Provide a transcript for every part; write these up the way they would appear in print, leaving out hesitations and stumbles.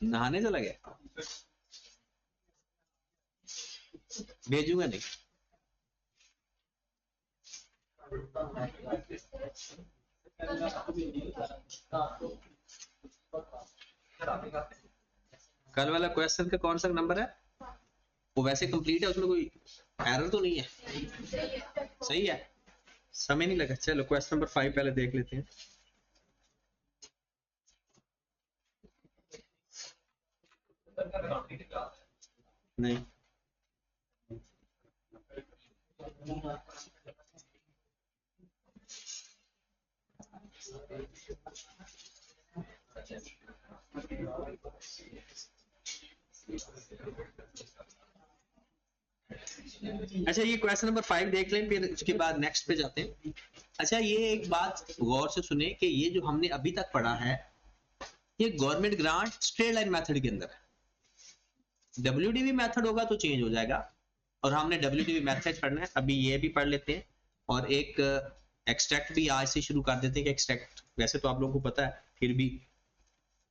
नहाने चला गया, भेजूंगा नहीं। कल वाला क्वेश्चन का कौन सा नंबर है? वो वैसे कंप्लीट है, उसमें कोई एरर तो नहीं है? सही है, समय नहीं लगा। चलो क्वेश्चन नंबर 5 पहले देख लेते हैं। नहीं, अच्छा ये क्वेश्चन नंबर 5 देख लें, फिर उसके बाद नेक्स्ट पे जाते हैं। अच्छा ये एक बात गौर से सुने कि ये जो हमने अभी तक पढ़ा है ये government grant straight line method के अंदर है। डब्ल्यूडीवी मेथड होगा तो चेंज हो जाएगा, और हमने डब्ल्यूडीवी मेथड पढ़ना है। अभी ये भी पढ़ लेते हैं, और एक एक्सट्रैक्ट भी आज से शुरू कर देते हैं कि एक्सट्रैक्ट वैसे तो आप लोगों को पता है, फिर भी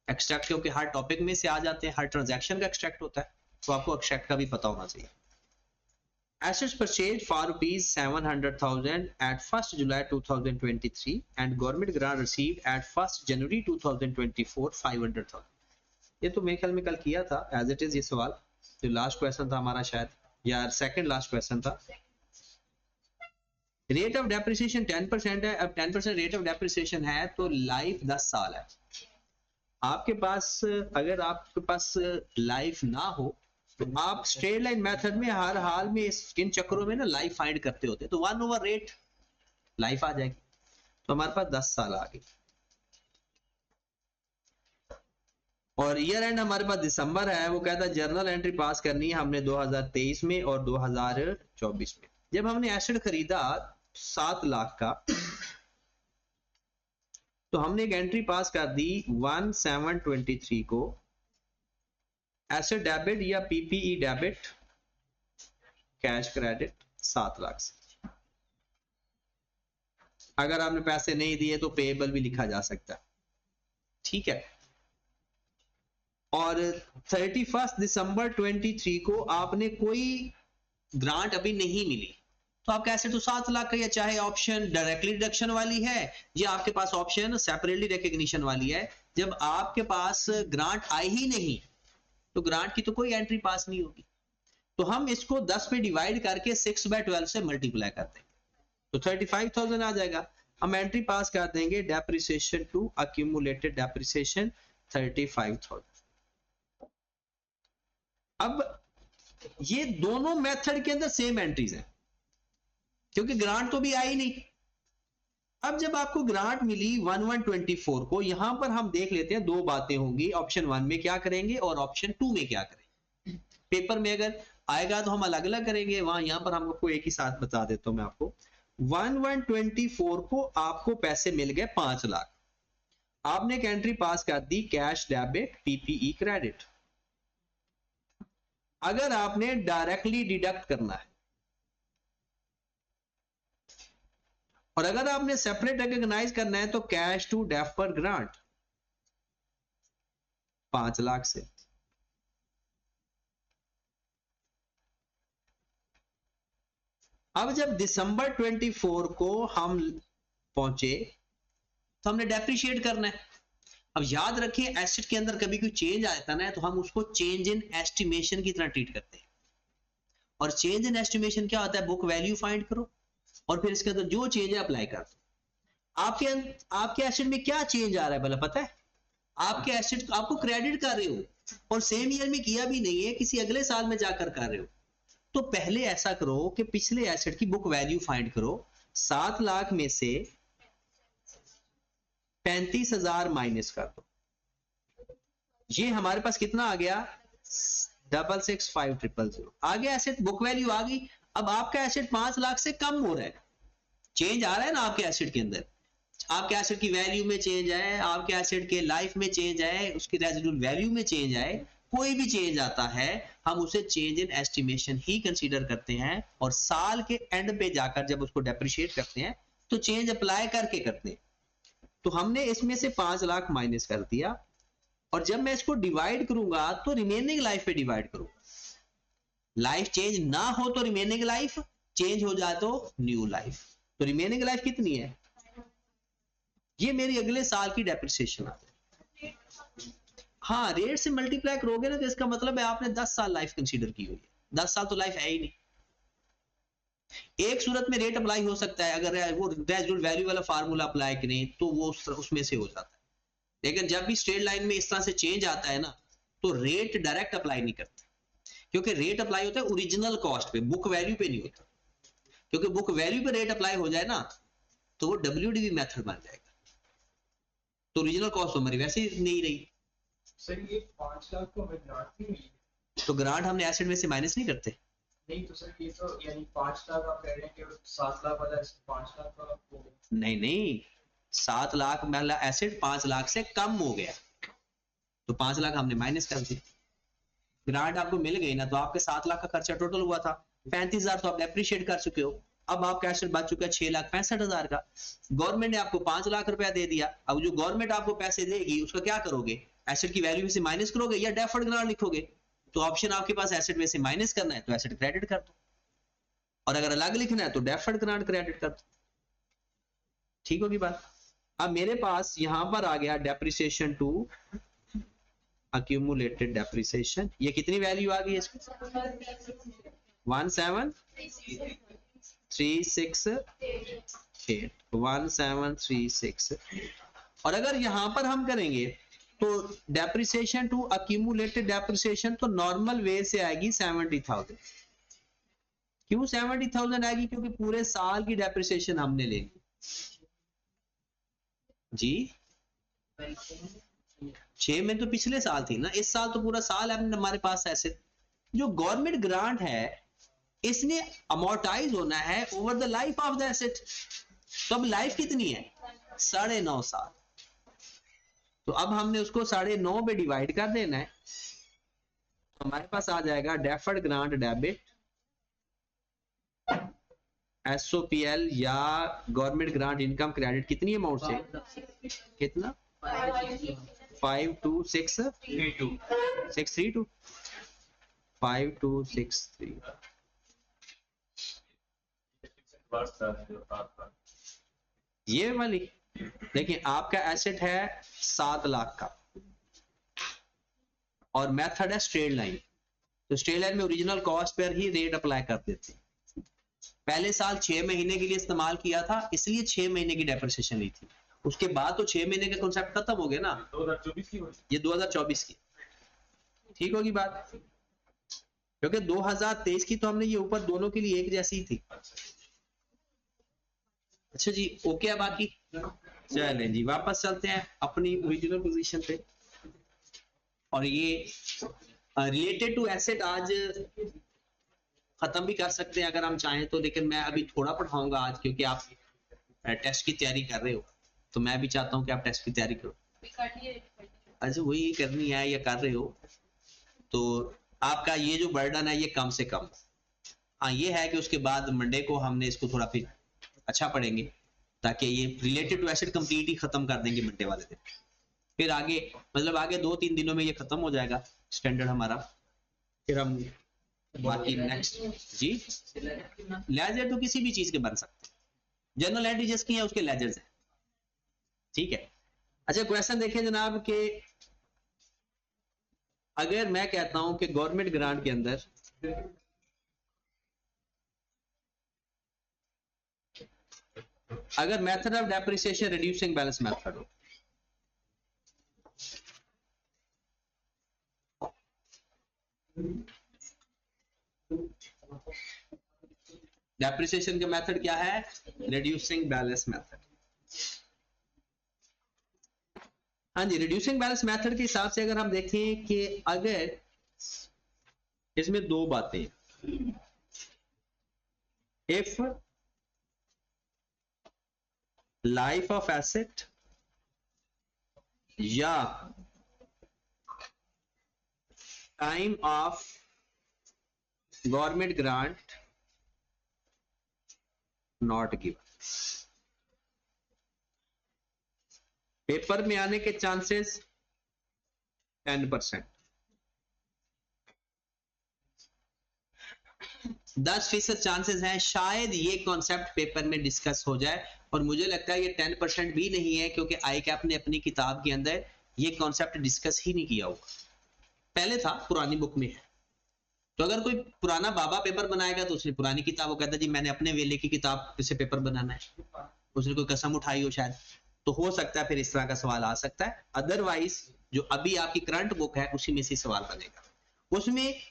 एक्सट्रैक्ट क्योंकि हर टॉपिक में से आ जाते हैं, हर ट्रांजैक्शन का एक्सट्रैक्ट होता है, तो आपको एक्सट्रैक्ट का भी पता होना चाहिए। Assets purchased for rupees 700,000 at 1st July 2023 and government grant received at 1st January 2024 500,000। ये तो मेरे ख्याल में कल किया था एज इट इज। ये सवाल जो लास्ट क्वेश्चन था हमारा, शायद या सेकंड लास्ट क्वेश्चन था। रेट ऑफ डेप्रिसिएशन 10% है। अब 10% रेट ऑफ डेप्रिसिएशन है तो लाइफ 10 साल है। आपके पास अगर आपके पास लाइफ ना हो तो आप स्ट्रेट लाइन मेथड में हर हाल में इन चक्रों में ना लाइफ फाइंड करते होते, तो 1/8 लाइफ आ जाएगी, तो हमारे पास 10 साल आ गए। और ईयर एंड हमारे पास दिसंबर है, वो कहता है जर्नल एंट्री पास करनी है हमने 2023 में और 2024 में। जब हमने एसेट खरीदा 7 लाख का तो हमने एक एंट्री पास कर दी 1723 को, एसेट डेबिट या PPE debit, cash credit 7 lakh से। अगर आपने पैसे नहीं दिए तो पेएबल भी लिखा जा सकता है, ठीक है। और 31 दिसंबर 23 को आपने कोई ग्रांट अभी नहीं मिली, तो आपका एसेट तो 7 लाख का, या चाहे ऑप्शन डायरेक्टली डिडक्शन वाली है या आपके पास ऑप्शन सेपरेटली रिकॉग्निशन वाली है। जब आपके पास ग्रांट आई ही नहीं तो ग्रांट की तो कोई एंट्री पास नहीं होगी। तो हम इसको 10 पे डिवाइड करके 6/12 से मल्टीप्लाई कर देंगे तो 35,000 आ जाएगा। हम एंट्री पास कर देंगे डेप्रिसिएशन टू अक्यूमुलेटेड डेप्रिसिएशन 35,000। अब ये दोनों मेथड के अंदर सेम एंट्रीज हैं क्योंकि ग्रांट तो भी आई नहीं। अब जब आपको ग्रांट मिली 1124 को, यहां पर हम देख लेते हैं दो बातें होंगी, ऑप्शन 1 में क्या करेंगे और ऑप्शन 2 में क्या करेंगे। पेपर में अगर आएगा तो हम अलग अलग करेंगे, वहां यहां पर हम आपको एक ही साथ बता देता हूं मैं आपको। 1124 को आपको पैसे मिल गए 5 लाख। आपने एक एंट्री पास कर दी कैश डेबिट पीपीई क्रेडिट। अगर आपने डायरेक्टली डिडक्ट करना है और अगर आपने सेपरेट रिकॉग्नाइज करना है तो cash to deferred grant 5 lakh से। अब जब दिसंबर 24 को हम पहुंचे तो हमने डेप्रिशिएट करना है। अब याद रखिए एसेट के अंदर कभी कोई चेंज आता है ना तो हम उसको चेंज इन एस्टिमेशन की तरह ट्रीट करते हैं। और चेंज इन एस्टिमेशन क्या होता है, बुक वैल्यू फाइंड करो और फिर इसके अंदर जो चेंज है अप्लाई कर दो। आपके एसेट में क्या चेंज आ रहा है भला पता है? आपके एसेट आपको क्रेडिट कर रहे हो और सेम ईयर में किया भी नहीं है, किसी अगले साल में जाकर कर रहे हो। तो पहले ऐसा करो कि पिछले एसेट की बुक वैल्यू फाइंड करो। 7 लाख में से 35,000 माइनस कर दो, ये हमारे पास कितना आ गया 665000 आ गया। एसेट बुक वैल्यू आ गई। अब आपका एसेट 5 लाख से कम हो रहा है, चेंज आ रहा है ना आपके एसेट के अंदर। आपके एसेट की वैल्यू में चेंज आए, आपके एसेट के लाइफ में चेंज आए, उसकी रेजिडुअल वैल्यू में चेंज आए, कोई भी चेंज आता है हम उसे change in estimation he consider करते हैं, और साल के एंड पे जाकर जब उसको डेप्रिशिएट करते हैं तो चेंज अप्लाई करके करते हैं। तो हमने इसमें से 5 लाख माइनस कर दिया, और जब मैं इसको डिवाइड करूंगा तो रिमेनिंग लाइफ पे डिवाइड करूंगा। लाइफ चेंज ना हो तो रिमेनिंग लाइफ, चेंज हो जाए तो न्यू लाइफ। तो रिमेनिंग लाइफ कितनी है, ये मेरी अगले साल की डेप्रिसिएशन आ जाए। हाँ, रेट से मल्टीप्लाई करोगे ना तो इसका मतलब है आपने 10 साल लाइफ कंसीडर की हुई है। 10 साल तो लाइफ है ही नहीं। एक सूरत में रेट अप्लाई हो सकता है, अगर वो रेजिडुअल वैल्यू वाला फार्मूला अप्लाई करें तो वो उसमें से हो जाता है, लेकिन जब भी स्ट्रेट लाइन में इस तरह से चेंज आता है ना तो रेट डायरेक्ट अप्लाई नहीं करते, क्योंकि रेट अप्लाई होता है ओरिजिनल कॉस्ट पे, बुक वैल्यू पे नहीं होता। क्योंकि बुक वैल्यू पे रेट अप्लाई हो जाए ना तो वो WDV मेथड बन जाएगा, तो ओरिजिनल कॉस्ट हमारी वैसे ही नहीं रही। सर ये 5 लाख को हमें ग्रांट भी मिली, तो ग्रांट हमने एसेट में से माइनस नहीं करते। नहीं तो सर ये तो यानी 5 लाख आप कह रहे हैं कि 7 लाख वाला 5 लाख वाला आपको, नहीं नहीं, 7 लाख वाला एसेट 5 लाख से कम हो गया तो 5 लाख हमने माइनस कर दी। ग्रांट आपको मिल गई ना तो आपके 7 लाख का खर्चा टोटल हुआ था, 35,000 तो आप डेप्रिशिएट कर चुके हो। अब आपका एसेट बच चुका है 6,65,000 का। गवर्नमेंट ने आपको 5 लाख रुपया दे दिया, अब जो गवर्नमेंट आपको पैसे देगी उसका क्या करोगे, एसेट की वैल्यू में से माइनस करोगे या डेफर्ड ग्रांट लिखोगे। तो ऑप्शन आपके पास एसेट में से माइनस करना है तो एसेट क्रेडिट कर दो, और अगर अलग लिखना है तो डेफर्ड ग्रांट क्रेडिट कर दो। ठीक होगी बात। अब मेरे पास यहां पर आ गया डेप्रिसिएशन टू accumulated depreciation, ये कितनी वैल्यू आ गई इसकी 1736 और अगर यहां पर हम करेंगे तो डेप्रिसिएशन टू accumulated depreciation तो नॉर्मल वे से आएगी 70,000। क्यों 70,000 आएगी, क्योंकि पूरे साल की डेप्रिसिएशन हमने ले ली जी। 6 में तो पिछले साल थी ना, इस साल तो पूरा साल है हमारे पास एसेट। जो गवर्नमेंट ग्रांट है इसने अमोर्टाइज होना है over the life of the asset. तो अब लाइफ कितनी है 9.5 साल, तो अब हमने उसको 9.5 पे डिवाइड कर देना है, तो हमारे पास आ जाएगा डेफर्ड ग्रांट डेबिट SOPL या गवर्नमेंट ग्रांट इनकम क्रेडिट कितनी अमाउंट से, कितना 52632 5263। ये वाली देखिए आपका एसेट है 7 लाख का और मेथड है स्ट्रेट लाइन। तो स्ट्रेट लाइन में ओरिजिनल कॉस्ट पर ही रेट अप्लाई कर देते हैं। पहले साल 6 महीने के लिए इस्तेमाल किया था इसलिए 6 महीने की डेप्रिसिएशन ली थी, उसके बाद तो 6 महीने का कॉन्सेप्ट खत्म हो गया ना, 2024 की ये 2024 की। ठीक होगी बात, क्योंकि 2023 की तो हमने ये ऊपर दोनों के लिए एक जैसी थी। अच्छा जी ओके है बाकी, चलें जी वापस चलते हैं अपनी ओरिजिनल पोजीशन पे। और ये रिलेटेड टू एसेट आज खत्म भी कर सकते हैं अगर हम चाहें तो, लेकिन मैं अभी थोड़ा पढ़ाऊंगा आज क्योंकि आप टेस्ट की तैयारी कर रहे हो, तो मैं भी चाहता हूं कि आप टेस्ट की तैयारी करो। अच्छा वही करनी है या कर रहे हो तो आपका ये जो बर्डन है ये कम से कम। हाँ ये है कि उसके बाद मंडे को हमने इसको थोड़ा फिर अच्छा पढ़ेंगे ताकि ये रिलेटेड टू एसेट कंप्लीट ही खत्म कर देंगे मंडे वाले दिन। फिर आगे मतलब आगे 2-3 दिनों में ये खत्म हो जाएगा स्टैंडर्ड हमारा, फिर हम बाकी नेक्स्ट जी। लेजर तो किसी भी चीज के बन सकते हैं, जनरल एंट्री जिसकी है उसके लेजर्स हैं। ठीक है। अच्छा क्वेश्चन देखें जनाब के अगर मैं कहता हूं कि गवर्नमेंट ग्रांट के अंदर अगर method of depreciation reducing balance method हो, डेप्रिसिएशन का मेथड क्या है रिड्यूसिंग बैलेंस मेथड। हाँ जी रिड्यूसिंग बैलेंस मेथड के हिसाब से अगर हम देखें कि अगर इसमें दो बातें, इफ लाइफ ऑफ एसेट या time of government grant not given, paper में आने के चांसेस 10%, 10% चांसेस हैं शायद ये कॉन्सेप्ट पेपर में डिस्कस हो जाए, और मुझे लगता है ये 10% भी नहीं है, क्योंकि आई कैप ने अपनी किताब के अंदर ये कॉन्सेप्ट डिस्कस ही नहीं किया होगा। पहले था, पुरानी बुक में है, तो अगर कोई पुराना बाबा पेपर बनाएगा तो उसने पुरानी किताब, वो कहता जी मैंने अपने वेले की किताब से पेपर बनाना है, उसने कोई कसम उठाई हो शायद, तो हो सकता है फिर इस तरह का सवाल आ सकता है। अदरवाइज जो अभी आपकी करंट बुक है उसी में से सवाल बनेगा। उसमें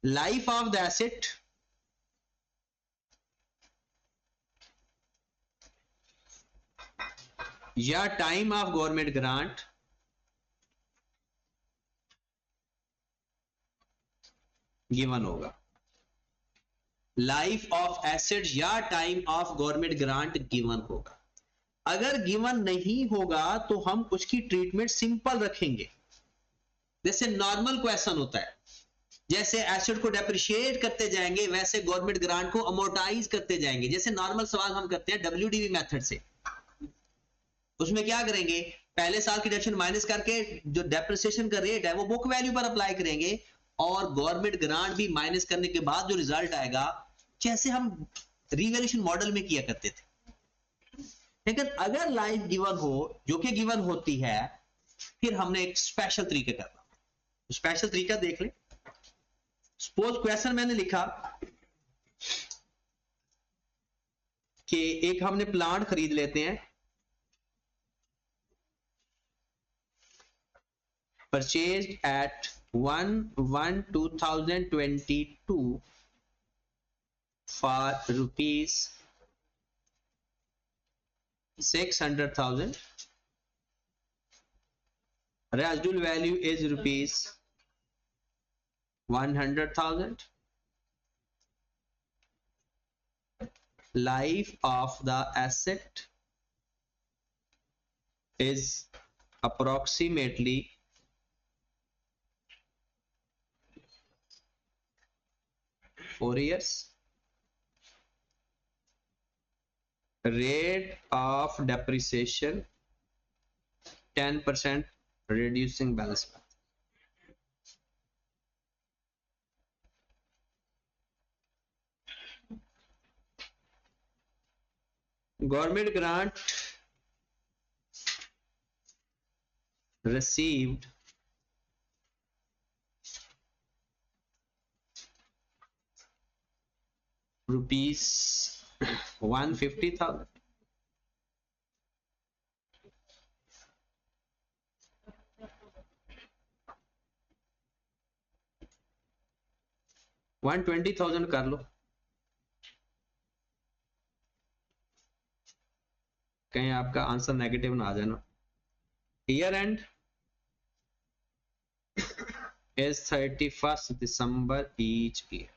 लाइफ ऑफ द एसेट, या time of government grant given होगा, लाइफ ऑफ एसेट या time of government grant given होगा। अगर गिवन नहीं होगा तो हम उसकी ट्रीटमेंट सिंपल रखेंगे, जैसे नॉर्मल क्वेश्चन होता है, जैसे एसेट को डेप्रिशिएट करते जाएंगे वैसे गवर्नमेंट ग्रांट को अमोर्टाइज करते जाएंगे, जैसे नॉर्मल सवाल हम करते हैं WDV मेथड से। उसमें क्या करेंगे, पहले साल की डेप्रिसिएशन माइनस करके जो डेप्रिसिएशन का रेट है वो बुक वैल्यू पर अप्लाई करेंगे, और गवर्नमेंट ग्रांट भी माइनस करने के बाद जो रिजल्ट आएगा, जैसे हम रिवैल्यूएशन मॉडल में किया करते थे। लेकिन अगर लाइफ गिवन हो, जो कि गिवन होती है, फिर हमने एक स्पेशल तरीके करना। स्पेशल तरीका देख ले। सपोज क्वेश्चन मैंने लिखा कि एक हमने प्लांट खरीद लेते हैं, purchased eight 1/1/2022 for rupees 600,000. Residual value is rupees 100,000. Life of the asset is approximately 4 years. Rate of depreciation 10%, reducing balance sheet. Government grant received rupees 150,000. $120,000 कर लो, कहीं आपका आंसर नेगेटिव ना आ जाना। Year and is 31st December each year.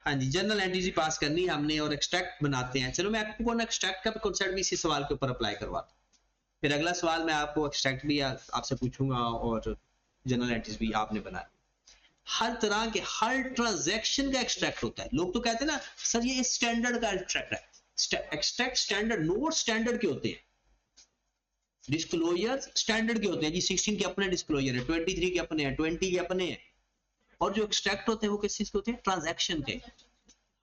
हाँ जी, general entry पास करनी है हमने और एक्सट्रैक्ट बनाते हैं। चलो मैं आपको ना एक्सट्रैक्ट का कॉन्सेप्ट भी इसी सवाल के ऊपर अप्लाई करवाता हूँ, फिर अगला सवाल मैं आपको एक्सट्रैक्ट भी आपसे पूछूंगा और जनरल एंट्रीज भी आपने बनानी। हर तरह के हर ट्रांजैक्शन का एक्सट्रैक्ट होता है। लोग तो कहते हैं ना सर ये स्टैंडर्ड का एक्सट्रैक्ट है, एक्सट्रैक्ट स्टैंडर्ड, नोट स्टैंडर्ड के होते हैं, डिस्क्लोजर स्टैंडर्ड के होते हैं जी। 16 के अपने डिस्क्लोजर है, 23 के अपने हैं, 20 के अपने हैं, और जो एक्सट्रैक्ट होते हैं वो किस चीज के होते हैं, ट्रांजैक्शन के।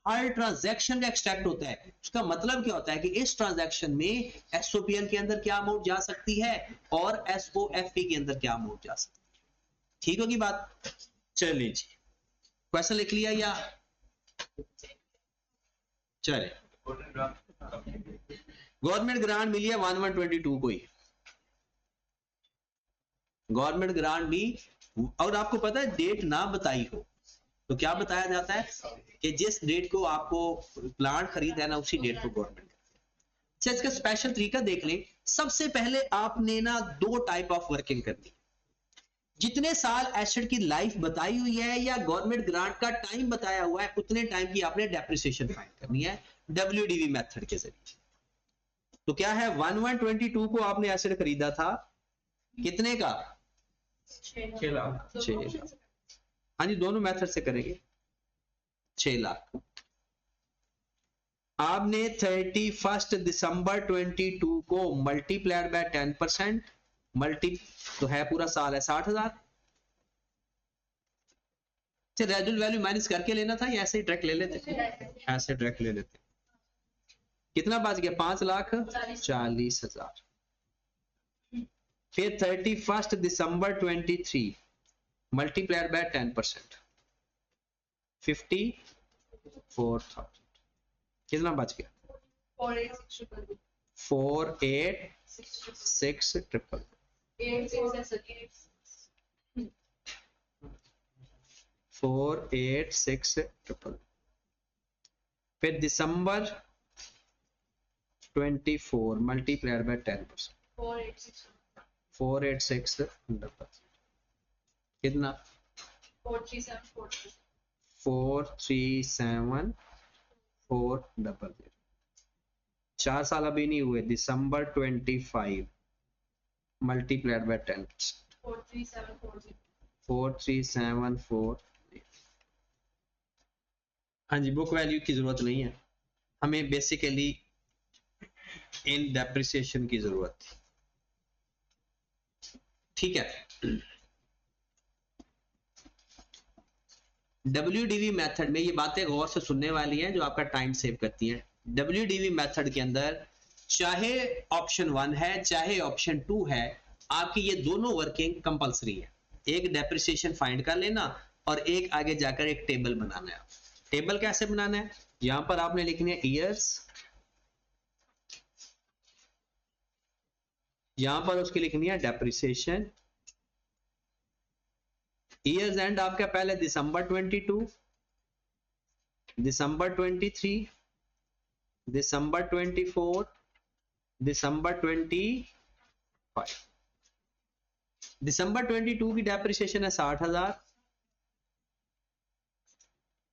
हर ट्रांजैक्शन का एक्सट्रैक्ट होता है। उसका मतलब क्या होता है कि इस ट्रांजैक्शन में एसओपीएल के अंदर क्या अमाउंट जा सकती है और एसओएफपी के अंदर क्या अमाउंट जा सकती है। ठीक होगी बात। चलिए जी, क्वेश्चन लिख लिया या चले। गवर्नमेंट ग्रांट मिली है 1122 को ही, गवर्नमेंट ग्रांट भी, और आपको पता है डेट ना बताई हो तो क्या बताया जाता है कि जिस डेट को आपको प्लांट खरीदा है ना उसी डेट को गवर्नमेंट। अच्छा, इसका स्पेशल तरीका देख लें। सबसे पहले आपने ना 2 टाइप ऑफ वर्किंग करनी, जितने साल एसेट की लाइफ बताई हुई है या गवर्नमेंट ग्रांट का टाइम बताया हुआ है उतने टाइम की आपने डेप्रिसिएशन फाइंड करनी है WDV मेथड के जरिए। तो क्या है 1122 को आपने एसेट खरीदा था, कितने का? 6 लाख 6 लाख। हाँ जी, दोनों मेथड से करेंगे। 6 लाख। आपने 31 दिसंबर 22 को मल्टीप्लाइड बाय 10%, मल्टी तो है पूरा साल है 60,000। रेजुअल वैल्यू माइनस करके लेना था या ऐसे ही डायरेक्ट ले लेते? ऐसे डायरेक्ट ले लेते। कितना बच गया? 5,40,000। फिर 31 दिसंबर 23 मल्टीप्लाइड बाय 10%, 54,000। कितना बच गया? 4,8,6,000। 4,8,6,000। फिर दिसंबर 24 मल्टीप्लाइड बाय 10%, 4,8,6,000। कितना? 4,37,4,000। 4 साल अभी नहीं हुए। दिसंबर 25 मल्टीप्लाइड बाय 10%, 4,37,4,000। हाँ जी, बुक वैल्यू की जरूरत नहीं है हमें, बेसिकली इन डेप्रिसिएशन की जरूरत थी। ठीक है। WDV मेथड में ये बातें गौर से सुनने वाली हैं जो आपका टाइम सेव करती हैं। WDV मेथड के अंदर चाहे ऑप्शन 1 है चाहे ऑप्शन 2 है, आपकी ये दोनों वर्किंग कंपलसरी है। एक डेप्रिसिएशन फाइंड कर लेना और एक आगे जाकर एक टेबल बनाना है। टेबल कैसे बनाना है? यहां पर आपने लिखनी है ईयर्स, यहां पर उसकी लिखनी है डेप्रिसिएशन। ईयर्स एंड आपका पहले दिसंबर 22, दिसंबर 23, दिसंबर 24, दिसंबर 25। दिसंबर 22 की डेप्रिसिएशन है 60,000,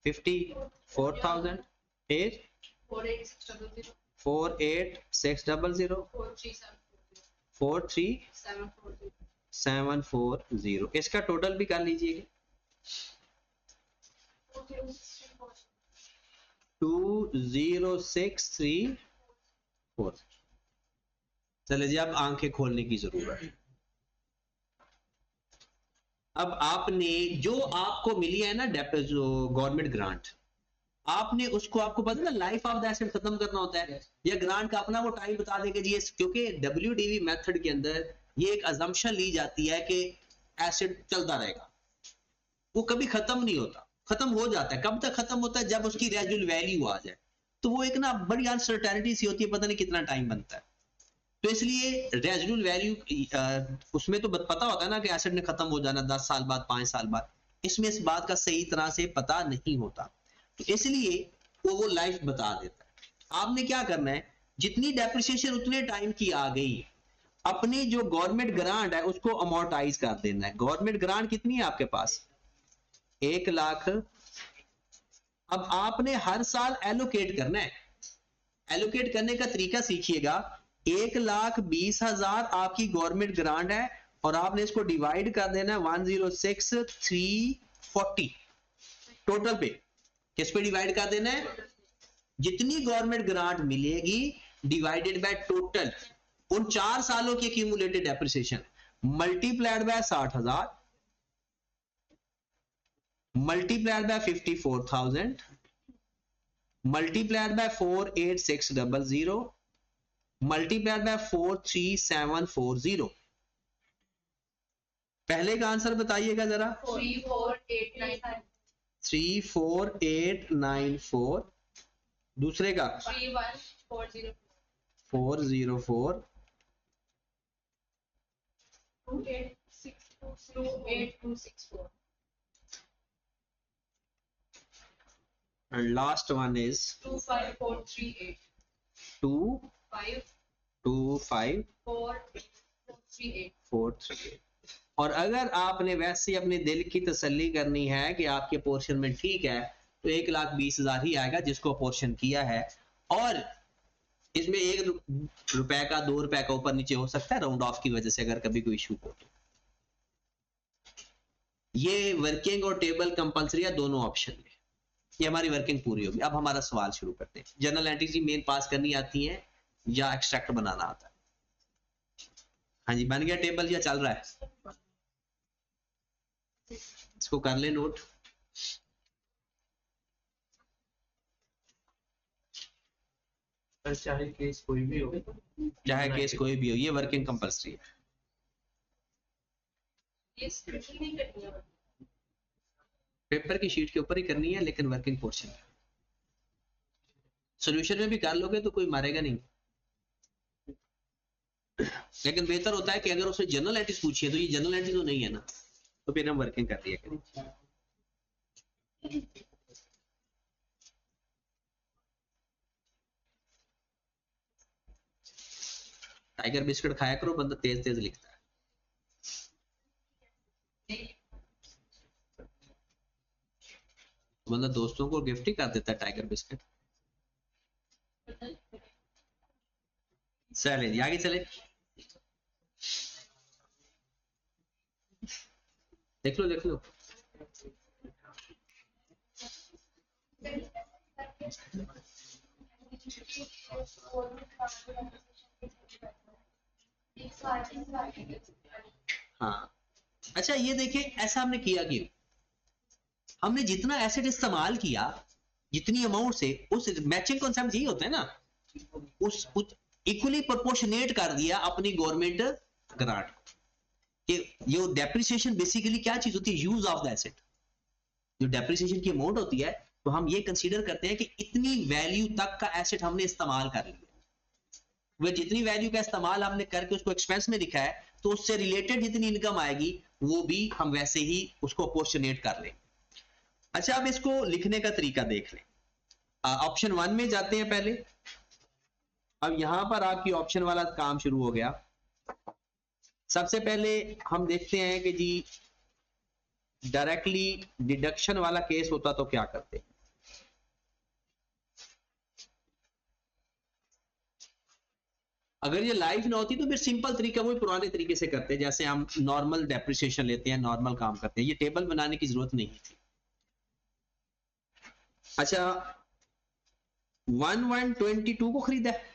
54,000। 4,8,6,000, 4,3,740। इसका टोटल भी कर लीजिएगा। 2,0,6,3,4। चले जी, अब आंखें खोलने की जरूरत है। अब आपने जो आपको मिली है ना जो गवर्नमेंट ग्रांट, आपने उसको, आपको पता है ना लाइफ ऑफ द एसेट खत्म करना होता है, या ग्रांट का अपना वो टाइम बता देगा जी। क्योंकि WDV मेथड के अंदर ये एक अजम्पशन ली जाती है कि एसेट चलता रहेगा, वो कभी खत्म नहीं होता। खत्म हो जाता है, कब तक खत्म होता है? जब उसकी रेजुअल वैल्यू आ जाए, तो वो एक ना बड़ी अनसर्टेनिटी सी होती है, पता नहीं कितना टाइम बनता है। तो इसलिए रेजुअल वैल्यू उसमें तो पता होता है ना कि एसेट ने खत्म हो जाना 10 साल बाद, 5 साल बाद। इसमें इस बात का सही तरह से पता नहीं होता, तो इसलिए वो लाइफ बता देता है। आपने क्या करना है, जितनी डेप्रिसिएशन उतने टाइम की आ गई, अपनी जो गवर्नमेंट ग्रांट है उसको अमोर्टाइज कर देना है। गवर्नमेंट ग्रांट कितनी है आपके पास? 1 लाख। अब आपने हर साल एलोकेट करना है। एलोकेट करने का तरीका सीखिएगा। 1,20,000 आपकी गवर्नमेंट ग्रांट है और आपने इसको डिवाइड कर देना है 106,340 टोटल पे। किस पे डिवाइड कर देना है? जितनी गवर्नमेंट ग्रांट मिलेगी डिवाइडेड बाय टोटल उन 4 सालों की accumulated depreciation, multiplied by 60,000, multiplied by 54,000, multiplied by 4,8,6,000, multiplied by 4,3,740। पहले का आंसर बताइएगा जरा। 3,4,894। दूसरे का 4,04। 2,8,264. And last one is 2,5,438. 2,5,438। और अगर आपने वैसे अपने दिल की तसल्ली करनी है कि आपके पोर्शन में ठीक है, तो 1,20,000 ही आएगा जिसको पोर्शन किया है। और इसमें ₹1 का ₹2 का ऊपर नीचे हो सकता है राउंड ऑफ की वजह से, अगर कभी कोई इशू हो तो। ये वर्किंग और टेबल कंपलसरी है दोनों ऑप्शन में। ये हमारी वर्किंग पूरी होगी। अब हमारा सवाल शुरू करते हैं। जनरल एंट्रीज मेन पास करनी आती है या एक्सट्रैक्ट बनाना आता है? हाँ जी, बन गया टेबल या चल रहा है? इसको कर ले नोट। चाहे केस कोई भी हो, चाहे केस कोई भी हो, ये वर्किंग कंपलसरी है। ये स्पेशल नहीं करनी है। पेपर की शीट के ऊपर ही करनी है, लेकिन वर्किंग पोर्शन सॉल्यूशन में भी कर लोगे तो कोई मारेगा नहीं। लेकिन बेहतर होता है कि अगर उसने जनरल एंट्रीज पूछी है तो ये जनरल एंट्री तो नहीं है ना, तो फिर हम वर्किंग कर दिया करें। टाइगर बिस्किट खाया करो, बंदा तेज तेज लिखता है। बंदा दोस्तों को गिफ्ट ही कर देता है टाइगर बिस्किट। चले जी आगे चले, देख लो देख लो। हाँ अच्छा, ये देखिए ऐसा हमने किया कि हमने जितना एसेट इस्तेमाल किया, जितनी अमाउंट से, उस मैचिंग कॉन्सेप्ट यही होता है ना, उस इक्वली प्रोपोर्शनेट कर दिया अपनी गवर्नमेंट ग्रांट कि ये डेप्रिसिएशन बेसिकली क्या चीज होती है, यूज ऑफ द एसेट। जो डेप्रिसिएशन की अमाउंट होती है तो हम ये कंसीडर करते हैं कि इतनी वैल्यू तक का एसेट हमने इस्तेमाल कर लिया। वह जितनी वैल्यू का इस्तेमाल हमने करके उसको एक्सपेंस में लिखा है, तो उससे रिलेटेड जितनी इनकम आएगी वो भी हम वैसे ही उसको प्रोपोर्शनेट कर लें। अच्छा, अब इसको लिखने का तरीका देख लें। ऑप्शन 1 में जाते हैं पहले। अब यहां पर आपकी ऑप्शन वाला काम शुरू हो गया। सबसे पहले हम देखते हैं कि जी डायरेक्टली डिडक्शन वाला केस होता तो क्या करते। अगर ये लाइव ना होती तो फिर सिंपल तरीका वही पुराने तरीके से करते, जैसे हम नॉर्मल डेप्रिसिएशन लेते हैं, नॉर्मल काम करते हैं। ये टेबल बनाने की जरूरत नहीं थी। अच्छा, 1122 को खरीदा है,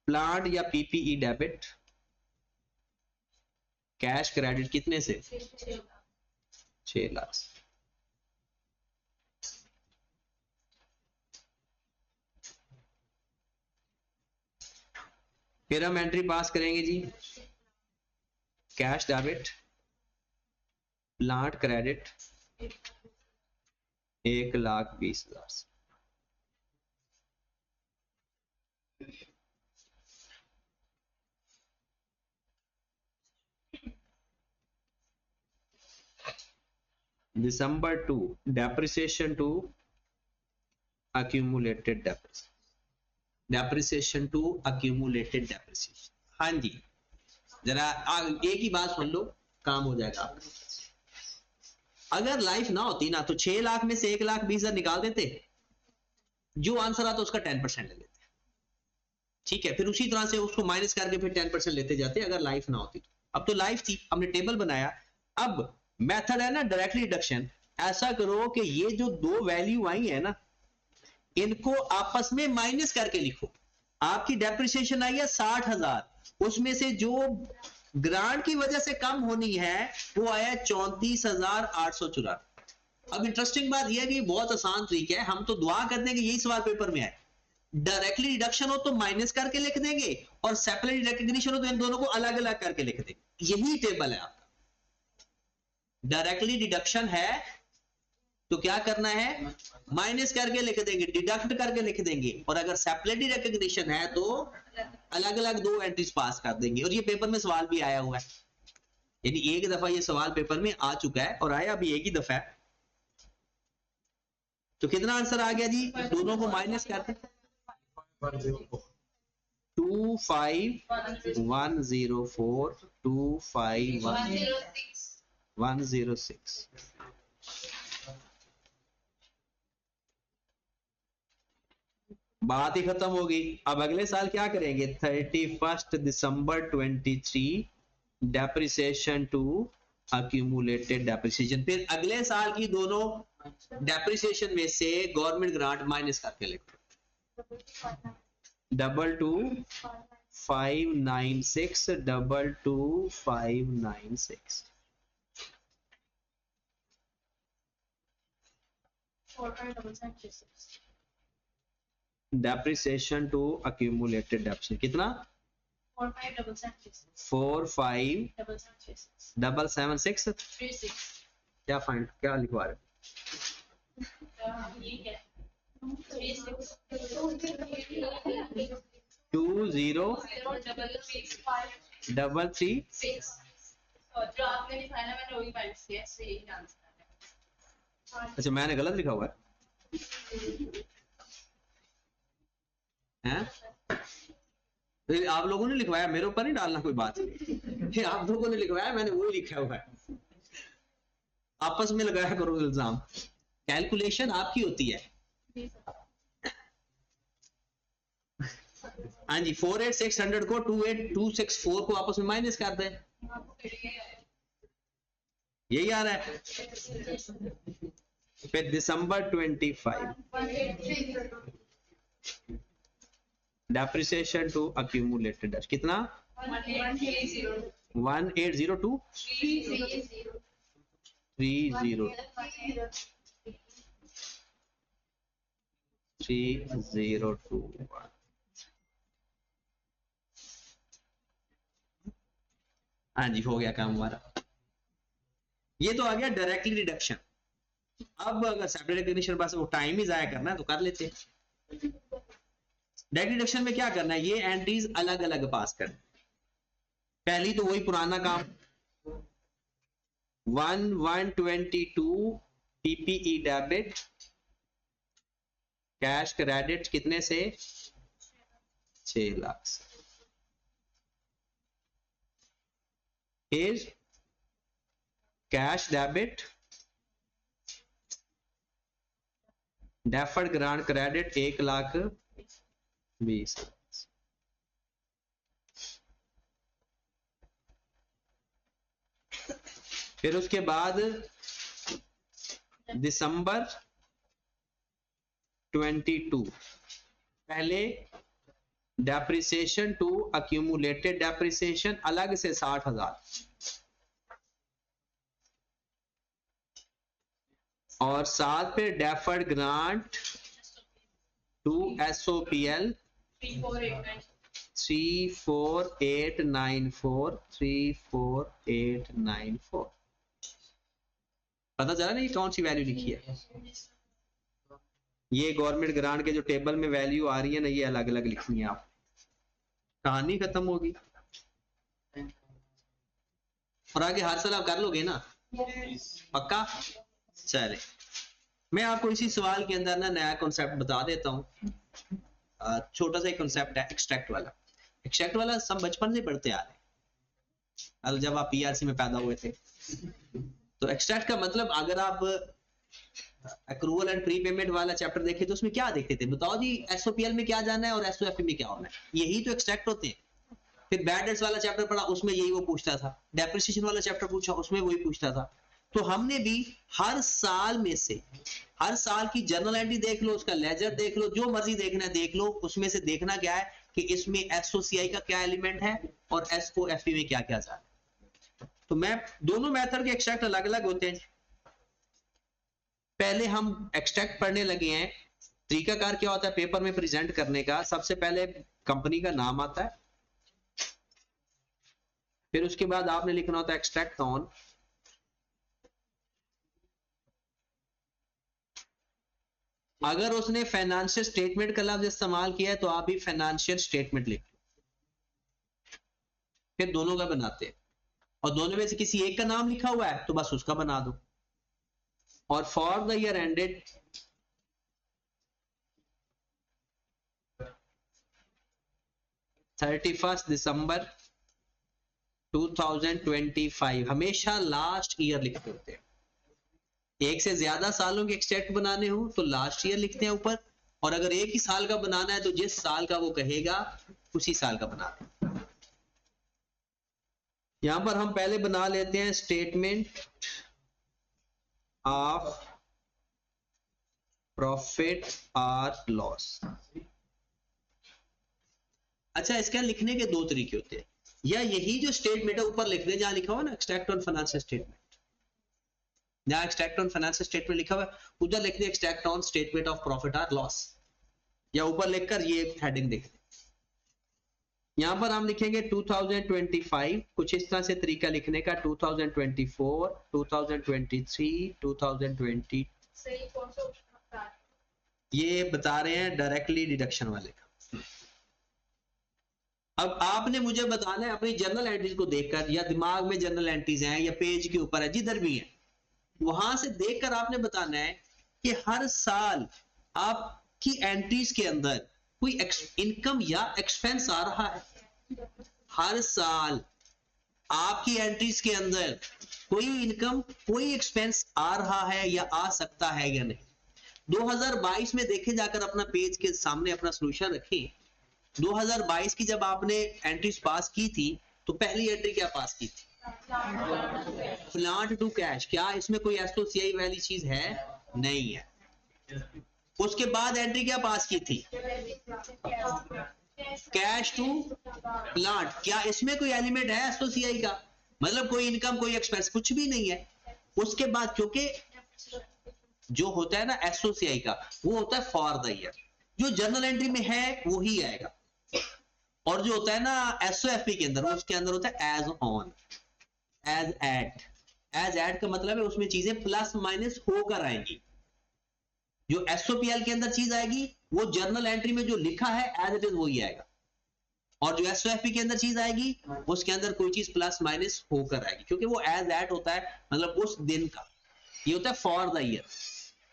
प्लांट या पीपीई डेबिट, कैश क्रेडिट कितने से? 6 लाख। फिर हम एंट्री पास करेंगे जी, cash debit, plant credit 1,20,000। December 2, depreciation to accumulated depreciation, depreciation to accumulated depreciation। हाँ जी, जरा एक ही बात सुन लो, काम हो जाएगा आपका। अगर लाइफ ना होती ना तो 6 लाख में से 1,20,000 निकाल देते, जो आंसर आता उसका 10% ले लेते। ठीक है, फिर उसी तरह से उसको माइनस करके फिर 10% लेते जाते अगर लाइफ ना होती तो। अब तो लाइफ थी, हमने टेबल बनाया। अब मेथड है ना डायरेक्टली डिडक्शन। ऐसा करो कि ये जो दो वैल्यू आई है ना, इनको आपस में माइनस करके लिखो। आपकी डेप्रिसिएशन आई है 60,000, उसमें से जो ग्रांट की वजह से कम होनी है वो आया 34,894। अब इंटरेस्टिंग बात यह है कि बहुत आसान तरीका है, हम तो दुआ करते हैं कि यही सवाल पेपर में आए। डायरेक्टली डिडक्शन हो तो माइनस करके लिख देंगे, और सेपरेट रिकॉग्निशन हो तो इन दोनों को अलग अलग करके लिख देंगे। यही टेबल है आपका। डायरेक्टली डिडक्शन है तो क्या करना है, माइनस करके लिख देंगे, डिडक्ट करके लिख देंगे। और अगर सेपरेटली रिकॉग्निशन है तो अलग अलग दो एंट्रीज पास कर देंगे। और ये पेपर में सवाल भी आया हुआ है, यानी एक दफा ये सवाल पेपर में आ चुका है और आया भी एक ही दफा है। तो कितना आंसर आ गया जी, दोनों को माइनस करते 25,104 25,106। बात ही खत्म होगी। अब अगले साल क्या करेंगे, 31 दिसंबर 23 डेप्रिसिएशन टू अक्यूमुलेटेड डेप्रिसिएशन, फिर अगले साल की दोनों डेप्रिसिएशन में से गवर्नमेंट ग्रांट माइनस करके लिखो। 22596 22596 डेप्रिसिएशन टू अक्यूमुलेटेड डेप्रिसिएशन कितना, 45776 क्या फाइंड क्या लिखवा रहे हो? 2033 जो आपने लिखा है ना मैंने वही फाइंड किया है, सही आंसर है। अच्छा मैंने गलत लिखा हुआ है हैं? तो आप लोगों ने लिखवाया, मेरे ऊपर नहीं डालना कोई बात, ये आप लोगों ने लिखवाया, मैंने वो लिखा हुआ है। आपस में लगाया करो इल्जाम, कैलकुलेशन आपकी होती है। हाँ जी, 48600 को 28264 को आपस में माइनस कर दें, यही आ रहा है। फिर दिसंबर 25 डेप्रिसिएशन टू अक्यूमुलेटेड कितना, 1802 3021 हाँ जी, हो गया काम हमारा। ये तो आ गया डायरेक्टली डिडक्शन। अब अगर सेपरेट रिकग्निशन पास वो टाइम ही जाया करना है तो कर लेते हैं। डायरेक्ट डिडक्शन में क्या करना है, ये एंट्रीज अलग अलग पास करना। पहली तो वही पुराना काम, 1122 पीपीई डेबिट कैश क्रेडिट कितने से, 6 लाख से। फिर cash debit deferred grant credit 1,20,000। फिर उसके बाद दिसंबर 22 पहले डेप्रिसिएशन टू अक्यूमुलेटेड डेप्रिसिएशन अलग से 60,000 और साथ पे डेफर्ड ग्रांट टू एसओपीएल 34894 पता चला नहीं कौन सी वैल्यू लिखी है। ये गवर्नमेंट ग्रांट के जो टेबल में वैल्यू आ रही है ना, ये अलग अलग लिखनी है। आप कहानी खत्म होगी और आगे हर साल आप कर लोगे ना, पक्का। चले, मैं आपको इसी सवाल के अंदर ना नया कॉन्सेप्ट बता देता हूँ। छोटा सा एक कॉन्सेप्ट है एक्सट्रैक्ट वाला। एक्सट्रैक्ट वाला सब बचपन से पढ़ते आ रहे हैं, जब आप पीआरसी में पैदा हुए थे। तो एक्सट्रैक्ट का मतलब, अगर आप अक्रूवल एंड प्री पेमेंट वाला चैप्टर देखे तो उसमें क्या देखते थे, बताओ जी एसओपीएल में क्या जाना है और एसओएफपी में क्या होना है, यही तो एक्सट्रैक्ट होते हैं। फिर बैड डेट्स वाला चैप्टर पढ़ा, उसमें यही वो पूछता था। डेप्रिसिएशन वाला चैप्टर पूछा, उसमें वही पूछता था। तो हमने भी हर साल में से, हर साल की जर्नल एंट्री देख लो, उसका लेजर देख लो, जो मर्जी देखना है देख लो, उसमें से देखना क्या है कि इसमें एसओसीआई का क्या एलिमेंट है और एसओएफपी में क्या क्या जा रहा है। तो मैं दोनों मेथड के एक्सट्रैक्ट अलग अलग होते हैं। पहले हम एक्सट्रैक्ट पढ़ने लगे हैं। तरीकाकार क्या होता है पेपर में प्रेजेंट करने का, सबसे पहले कंपनी का नाम आता है, फिर उसके बाद आपने लिखना होता है एक्सट्रैक्ट ऑन, अगर उसने फाइनेंशियल स्टेटमेंट का लफ्ज इस्तेमाल किया है तो आप भी फाइनेंशियल स्टेटमेंट लिख लो। फिर दोनों का बनाते हैं, और दोनों में से किसी एक का नाम लिखा हुआ है तो बस उसका बना दो। और for the year ended 31 December 2025 हमेशा लास्ट ईयर लिखते होते हैं। एक से ज्यादा सालों के एक्सट्रैक्ट बनाने हो तो लास्ट ईयर लिखते हैं ऊपर, और अगर एक ही साल का बनाना है तो जिस साल का वो कहेगा उसी साल का बना दें। यहां पर हम पहले बना लेते हैं स्टेटमेंट ऑफ प्रॉफिट और लॉस। अच्छा, इसका लिखने के दो तरीके होते हैं, या यही जो स्टेटमेंट है ऊपर लिख दें जहां लिखा हुआ ना एक्सट्रैक्ट ऑन फाइनेंशियल स्टेटमेंट, जहां एक्सट्रैक्ट ऑन फाइनेंशियल स्टेटमेंट लिखा हुआ है उधर लिख दें extract on statement of profit और लॉस, या ऊपर लिखकर ये हेडिंग लिख दें। यहां पर हम लिखेंगे 2025, कुछ इस तरह से तरीका लिखने का, 2024, 2023, 2020। सही कौन सा उसका है? ये बता रहे हैं डायरेक्टली डिडक्शन वाले का। अब आपने मुझे बताना है अपनी जर्नल एंट्रीज को देखकर, या दिमाग में जर्नल एंट्रीज हैं या पेज के ऊपर है, जिधर भी है वहां से देखकर आपने बताना है कि हर साल आपकी एंट्रीज के अंदर कोई इनकम या एक्सपेंस आ रहा है। हर साल आपकी एंट्रीज के अंदर कोई इनकम कोई एक्सपेंस आ रहा है या आ सकता है या नहीं। 2022 में देखे जाकर अपना पेज के सामने अपना सॉल्यूशन रखें। 2022 की जब आपने एंट्रीज पास की थी तो पहली एंट्री क्या पास की थी? Plant to cash. क्या इसमें कोई एसओसीआई वाली चीज है? नहीं है। उसके बाद एंट्री क्या पास की थी? Cash to plant. क्या इसमें कोई एलिमेंट है एसओसीआई का? मतलब कोई इनकम कोई एक्सपेंस कुछ भी नहीं है। उसके बाद क्योंकि जो होता है ना एसओसीआई का वो होता है फॉर द ईयर, जो जर्नल एंट्री में है वो ही आएगा, और जो होता है ना एसओएफपी के अंदर उसके अंदर होता है as on, as at. As at का मतलब है उसमें चीजें प्लस माइनस होकर आएंगी। जो एसओपीएल के अंदर चीज आएगी वो जर्नल एंट्री में जो लिखा है एज इट इज वही आएगा, और जो एसओएफपी के अंदर चीज आएगी उसके अंदर कोई चीज प्लस माइनस होकर आएगी, क्योंकि वो एज एट होता है मतलब उस दिन का, ये होता है फॉर द ईयर।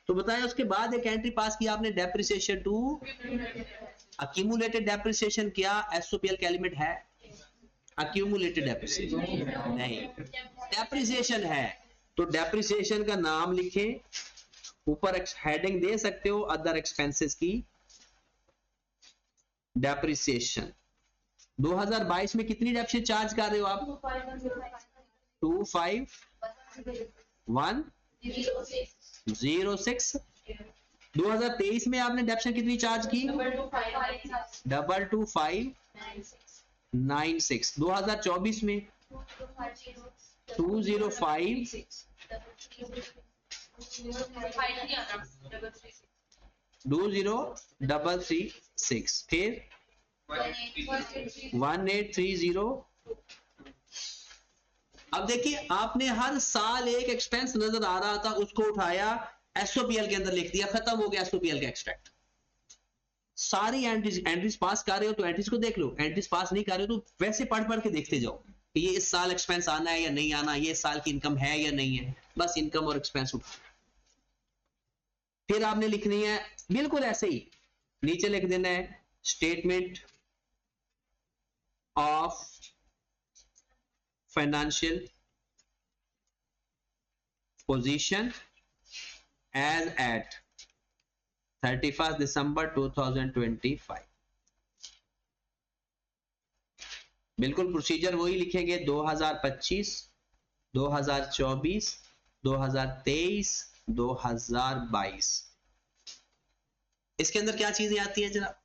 तो बताएं उसके बाद एक एंट्री पास किया आपने डेप्रिसिएशन टू अक्यूमुलेटेड डेप्रिसिएशन। क्या एसओपीएल का एलिमेंट है? अक्यूमुलेटेड डेप्रिसिएशन नहीं, डेप्रिसिएशन है। तो डेप्रिसिएशन का नाम लिखें, ऊपर हेडिंग दे सकते हो अदर एक्सपेंसेस की, डेप्रिसिएशन। 2022 में कितनी डेप्रिसिएशन चार्ज कर रहे हो आप? 25,106। 2023 में आपने डेप्रिसिएशन कितनी चार्ज की? 225,96। 2024 में 205,20,336, फिर 1830। अब देखिए आपने हर साल एक एक्सपेंस नजर आ रहा था, उसको उठाया एसओपीएल के अंदर लिख दिया, खत्म हो गया एसओपीएल का एक्सट्रैक्ट। सारी एंट्रीज पास कर रहे हो तो एंट्रीज को देख लो, एंट्रीज पास नहीं कर रहे हो तो वैसे पढ़ पढ़ के देखते जाओ कि ये इस साल एक्सपेंस आना है या नहीं आना, ये इस साल की इनकम है या नहीं है, बस इनकम और एक्सपेंस उठा। फिर आपने लिखनी है बिल्कुल ऐसे ही, नीचे लिख देना है statement of financial position as at 31 December 2025। बिल्कुल प्रोसीजर वही लिखेंगे, 2025, 2024, 2023, 2022। इसके अंदर क्या चीजें आती हैं जनाब?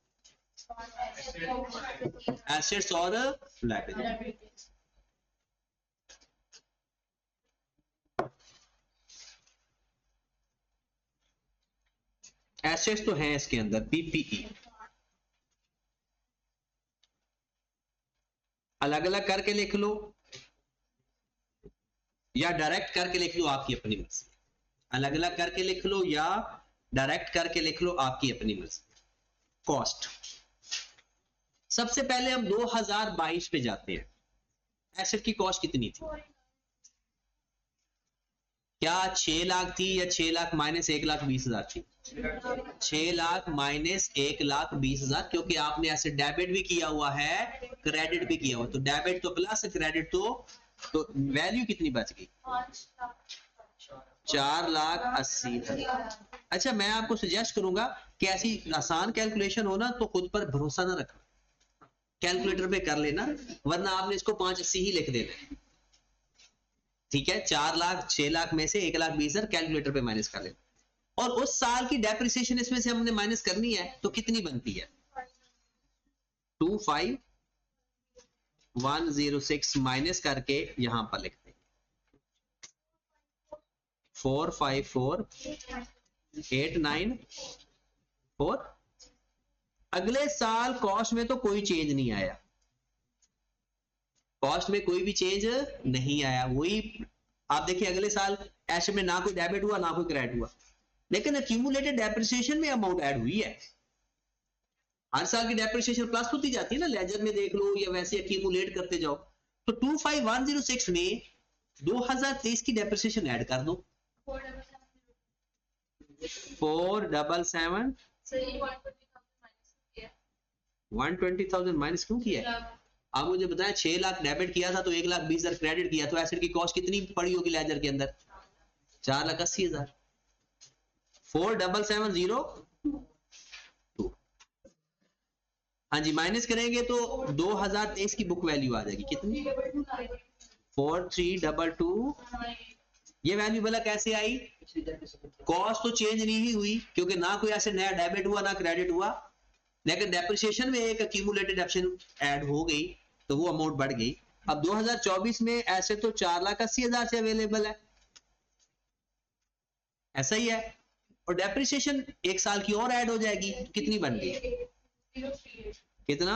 एसेट्स और लायबिलिटी। एसेट्स तो हैं इसके अंदर, पीपीई अलग अलग करके लिख लो या डायरेक्ट करके लिख लो, आपकी अपनी मर्जी। अलग अलग करके लिख लो या डायरेक्ट करके लिख लो, आपकी अपनी मर्जी। कॉस्ट, सबसे पहले हम 2022 पे जाते हैं। एसेट की कॉस्ट कितनी थी? क्या 6 लाख थी या 6 लाख माइनस 1,20,000 थी? 6 लाख माइनस 1,20,000, क्योंकि आपने ऐसे डेबिट भी किया हुआ है क्रेडिट भी किया हुआ, तो डेबिट तो प्लस क्रेडिट तो वैल्यू कितनी बच गई? 4,80,000। अच्छा, मैं आपको सजेस्ट करूंगा कि ऐसी आसान कैलकुलेशन हो ना तो खुद पर भरोसा ना रखना, कैलकुलेटर पे कर लेना, वरना आपने इसको 580 ही लिख देना। ठीक है, 4 लाख 6 लाख में से 1,20,000 कैलकुलेटर पे माइनस कर लेना, और उस साल की डेप्रिसिएशन इसमें से हमने माइनस करनी है तो कितनी बनती है? 25,106 माइनस करके यहां पर लिखते हैं 454,894। अगले साल कॉस्ट में तो कोई चेंज नहीं आया, कॉस्ट में कोई भी चेंज नहीं आया, वही आप देखिए अगले साल एसेट में ना कोई डेबिट हुआ ना कोई क्रेडिट हुआ, लेकिन एक्यूमुलेटेड डेप्रिसिएशन में अमाउंट ऐड हुई है। हर साल की डेप्रिसिएशन प्लस होती जाती है ना, लेजर में देख लो या वैसे एक्यूमुलेट करते जाओ। तो 25,106 में 2023 की डेप्रिसिएशन ऐड कर दो 477। सर ये 120,000 माइनस क्यों किया है? आप मुझे बताएं, 6 लाख डेबिट किया था तो 1,20,000 क्रेडिट किया, तो एसेट की कॉस्ट कितनी पड़ी होगी लेजर के अंदर? 4,80,000। 4,770। हाँ जी, माइनस करेंगे तो 2023 की बुक वैल्यू आ जाएगी कितनी? 4,322। ये वैल्यू भला कैसे आई? कॉस्ट तो चेंज नहीं हुई क्योंकि ना कोई ऐसे नया डेबिट हुआ ना क्रेडिट हुआ, लेकिन डेप्रिसिएशन में एक एक्यूमुलेटेड ऑप्शन ऐड हो गई तो वो अमाउंट बढ़ गई। अब 2024 में ऐसे तो 4,80,000 से अवेलेबल है, ऐसा ही है, और डेप्रिसिएशन एक साल की और ऐड हो जाएगी, कितनी बन गई? कितना?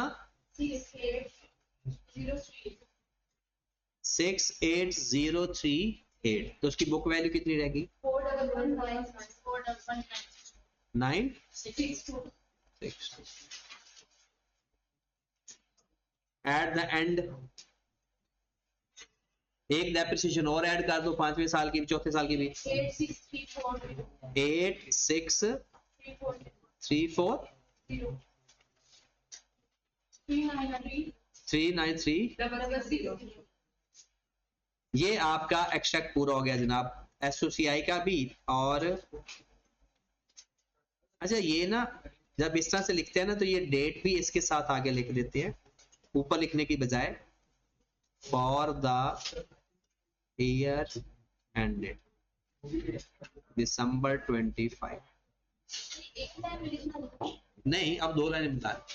68,038। तो उसकी बुक वैल्यू कितनी रहेगी? 962। एट द एंड एक डेप्रिसिएशन और ऐड कर दो, 5वें साल की, चौथे साल की भी। 8,634 393। ये आपका एक्सट्रैक्ट पूरा हो गया जनाब, एसओसीआई का भी। और अच्छा, ये ना जब इस तरह से लिखते हैं ना तो ये डेट भी इसके साथ आगे लिख देते हैं, ऊपर लिखने की बजाय, for the year ended December 25। नहीं, अब 2 लाइनें बता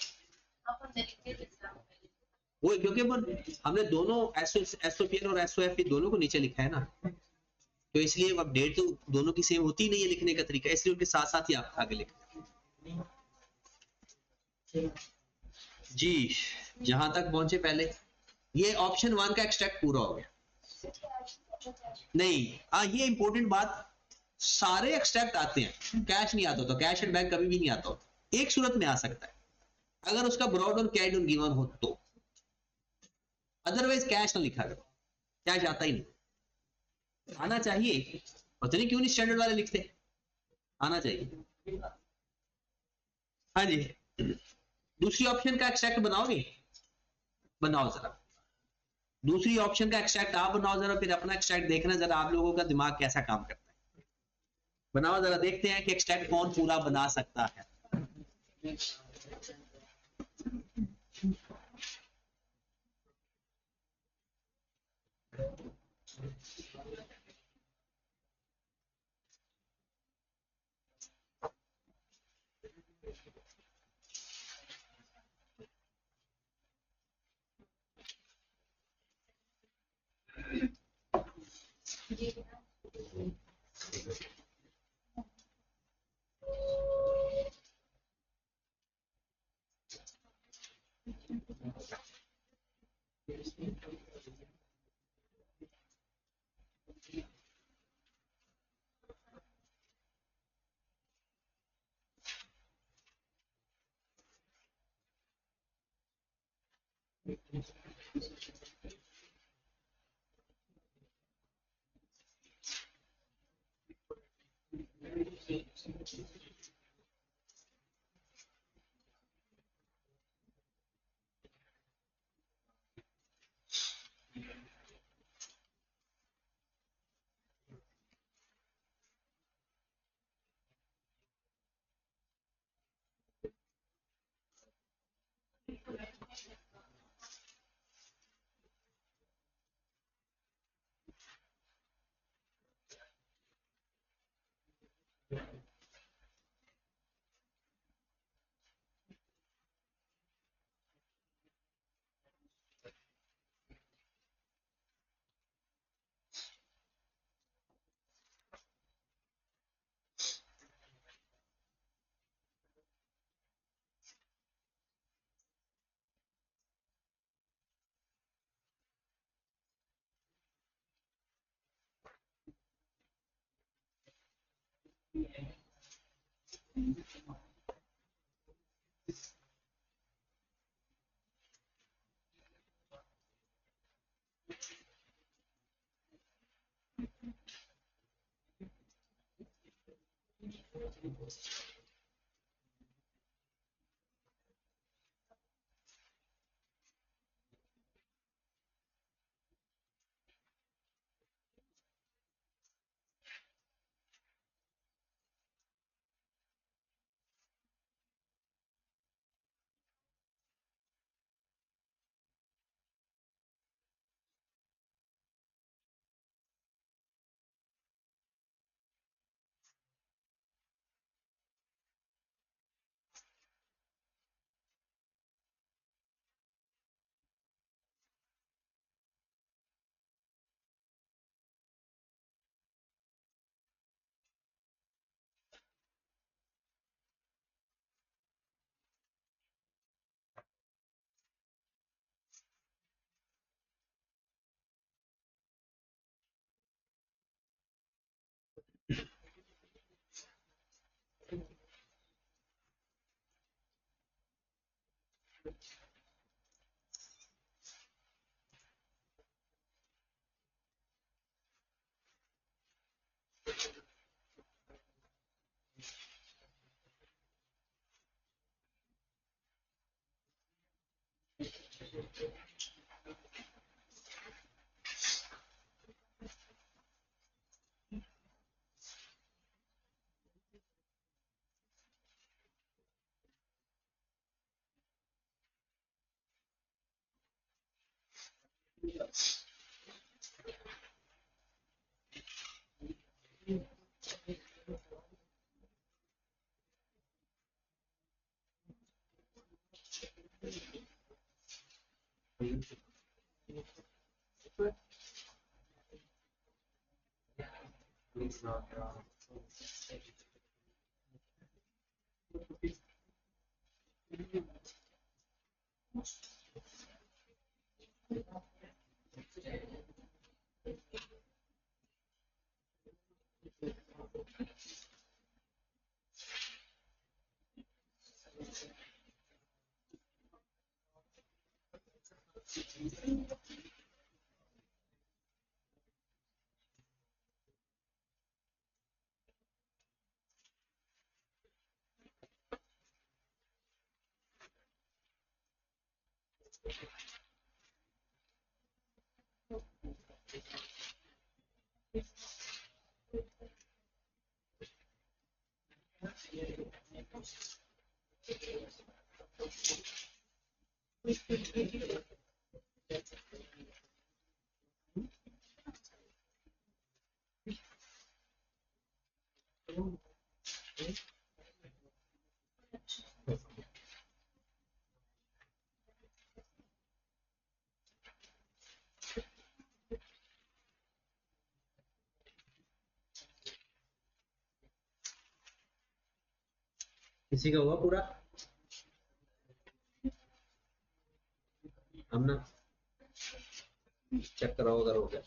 वो, क्योंकि हमने दोनों एसओपीएल और एसओएफ दोनों को नीचे लिखा है ना, तो इसलिए अब डेट तो दोनों की सेम होती नहीं है लिखने का तरीका, इसलिए उनके साथ साथ ही आप आगे लिखते जी। जहां तक पहुंचे पहले, ये ऑप्शन 1 का एक्सट्रैक्ट पूरा हो गया। नहीं, ये इंपॉर्टेंट बात, सारे एक्सट्रैक्ट आते हैं, कैश नहीं आता, तो कैश एंड बैंक कभी भी नहीं आता होता, एक सूरत में आ सकता है अगर उसका ब्रॉड और कैरिड ऑन गिवन हो तो, अदरवाइज कैश ना लिखा करो, कैश आता ही नहीं, आना चाहिए, पता नहीं क्यों नहीं स्टैंडर्ड वाले लिखते, आना चाहिए। हाँ जी, दूसरी ऑप्शन का एक्सट्रैक्ट बनाओगे? बनाओ जरा, दूसरी ऑप्शन का एक्सट्रैक्ट आप बनाओ जरा, फिर अपना एक्सट्रैक्ट देखना जरा आप लोगों का दिमाग कैसा काम करता है। बनाओ जरा, देखते हैं कि एक्सट्रैक्ट कौन पूरा बना सकता है। किसी का हुआ पूरा? हम ना चेक कराओ अगर हो गया।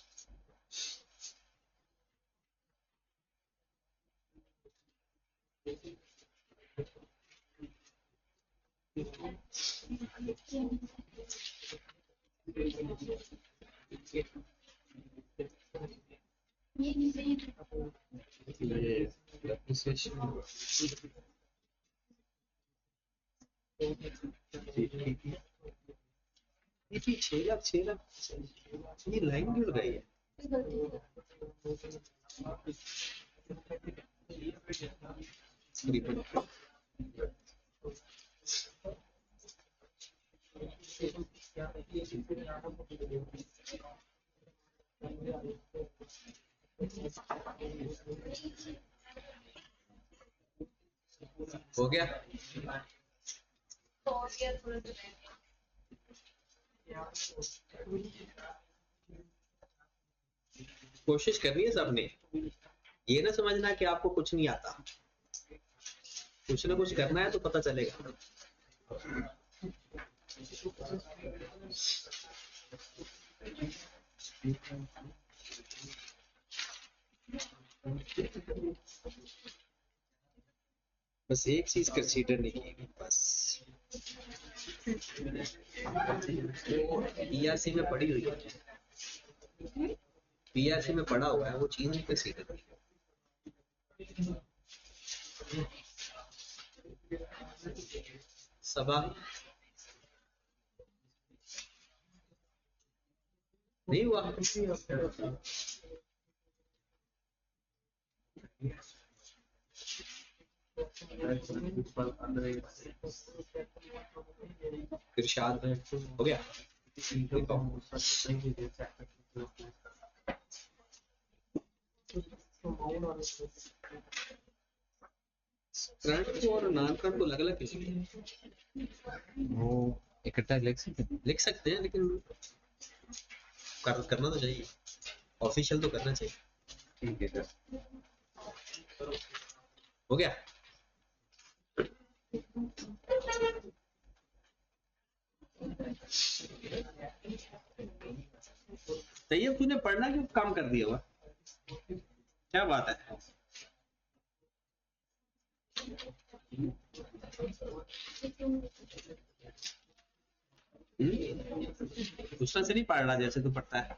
ये 6 लाख ये लाइन जुड़ गई है। हो गया? तो और क्या थोड़ा तो है। कोशिश करनी है सबने, ये ना समझना कि आपको कुछ नहीं आता, कुछ ना कुछ करना है तो पता चलेगा। बस एक चीज कंसीडर नहीं की बस, वो पीआरसी में पड़ी हुई है, पीआरसी में पड़ा हुआ है, वो चीज नहीं कंसीडर की। सभा नहीं हुआ। इरशाद हो गया। करंट और नॉन करंट को अलग अलग किसी वो इकट्ठा लिख सकते हैं, लेकिन करना तो चाहिए, ऑफिशियल तो करना चाहिए। ठीक है सर, हो गया। तैयब तूने पढ़ना क्यों काम कर दिया हुआ, क्या बात है? दूसरा से नहीं पढ़ रहा जैसे तू पढ़ता है?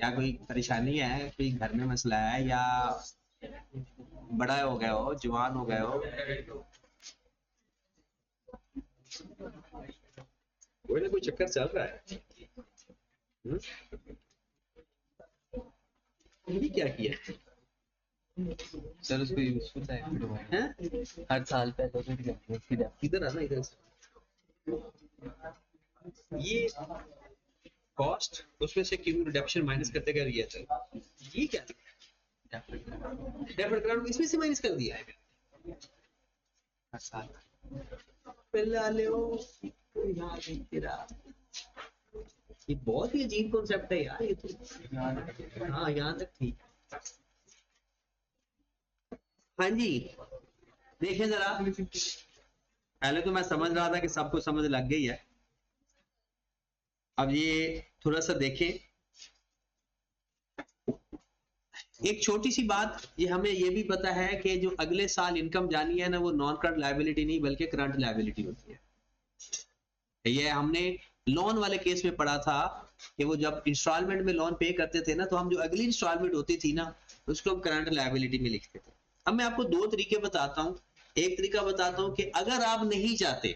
क्या कोई परेशानी है, कोई घर में मसला है, या बड़ा हो गए हो, जवान हो गए हो? कोई ना कोई चक्कर चल रहा है। ये क्या किया सर? उसको यूजफुल है है? हर साल पहले इधर आना, इधर से। ये कॉस्ट उसमें से क्यों रिडक्शन माइनस करते गए, ये था। ये क्या डेफर्ड ग्राउंड इसमें से माइनस कर दिया है हर साल। पहले ले यार तेरा, ये बहुत ही अजीब कॉन्सेप्ट है यार ये तो। हाँ यहाँ तक ठीक। हाँ जी देखें जरा, पहले तो मैं समझ रहा था कि सबको समझ लग गई है, अब ये थोड़ा सा देखें। एक छोटी सी बात, ये हमें ये भी पता है कि जो अगले साल इनकम जानी है ना, वो नॉन करंट लायबिलिटी नहीं बल्कि करंट लायबिलिटी होती है। ये हमने लोन वाले केस में पढ़ा था कि वो जब इंस्टॉलमेंट में लोन पे करते थे ना, तो हम जो अगली इंस्टॉलमेंट होती थी ना, उसको हम करंट लायबिलिटी में लिखते थे। अब मैं आपको दो तरीके बताता हूँ। एक तरीका बताता हूँ कि अगर आप नहीं चाहते,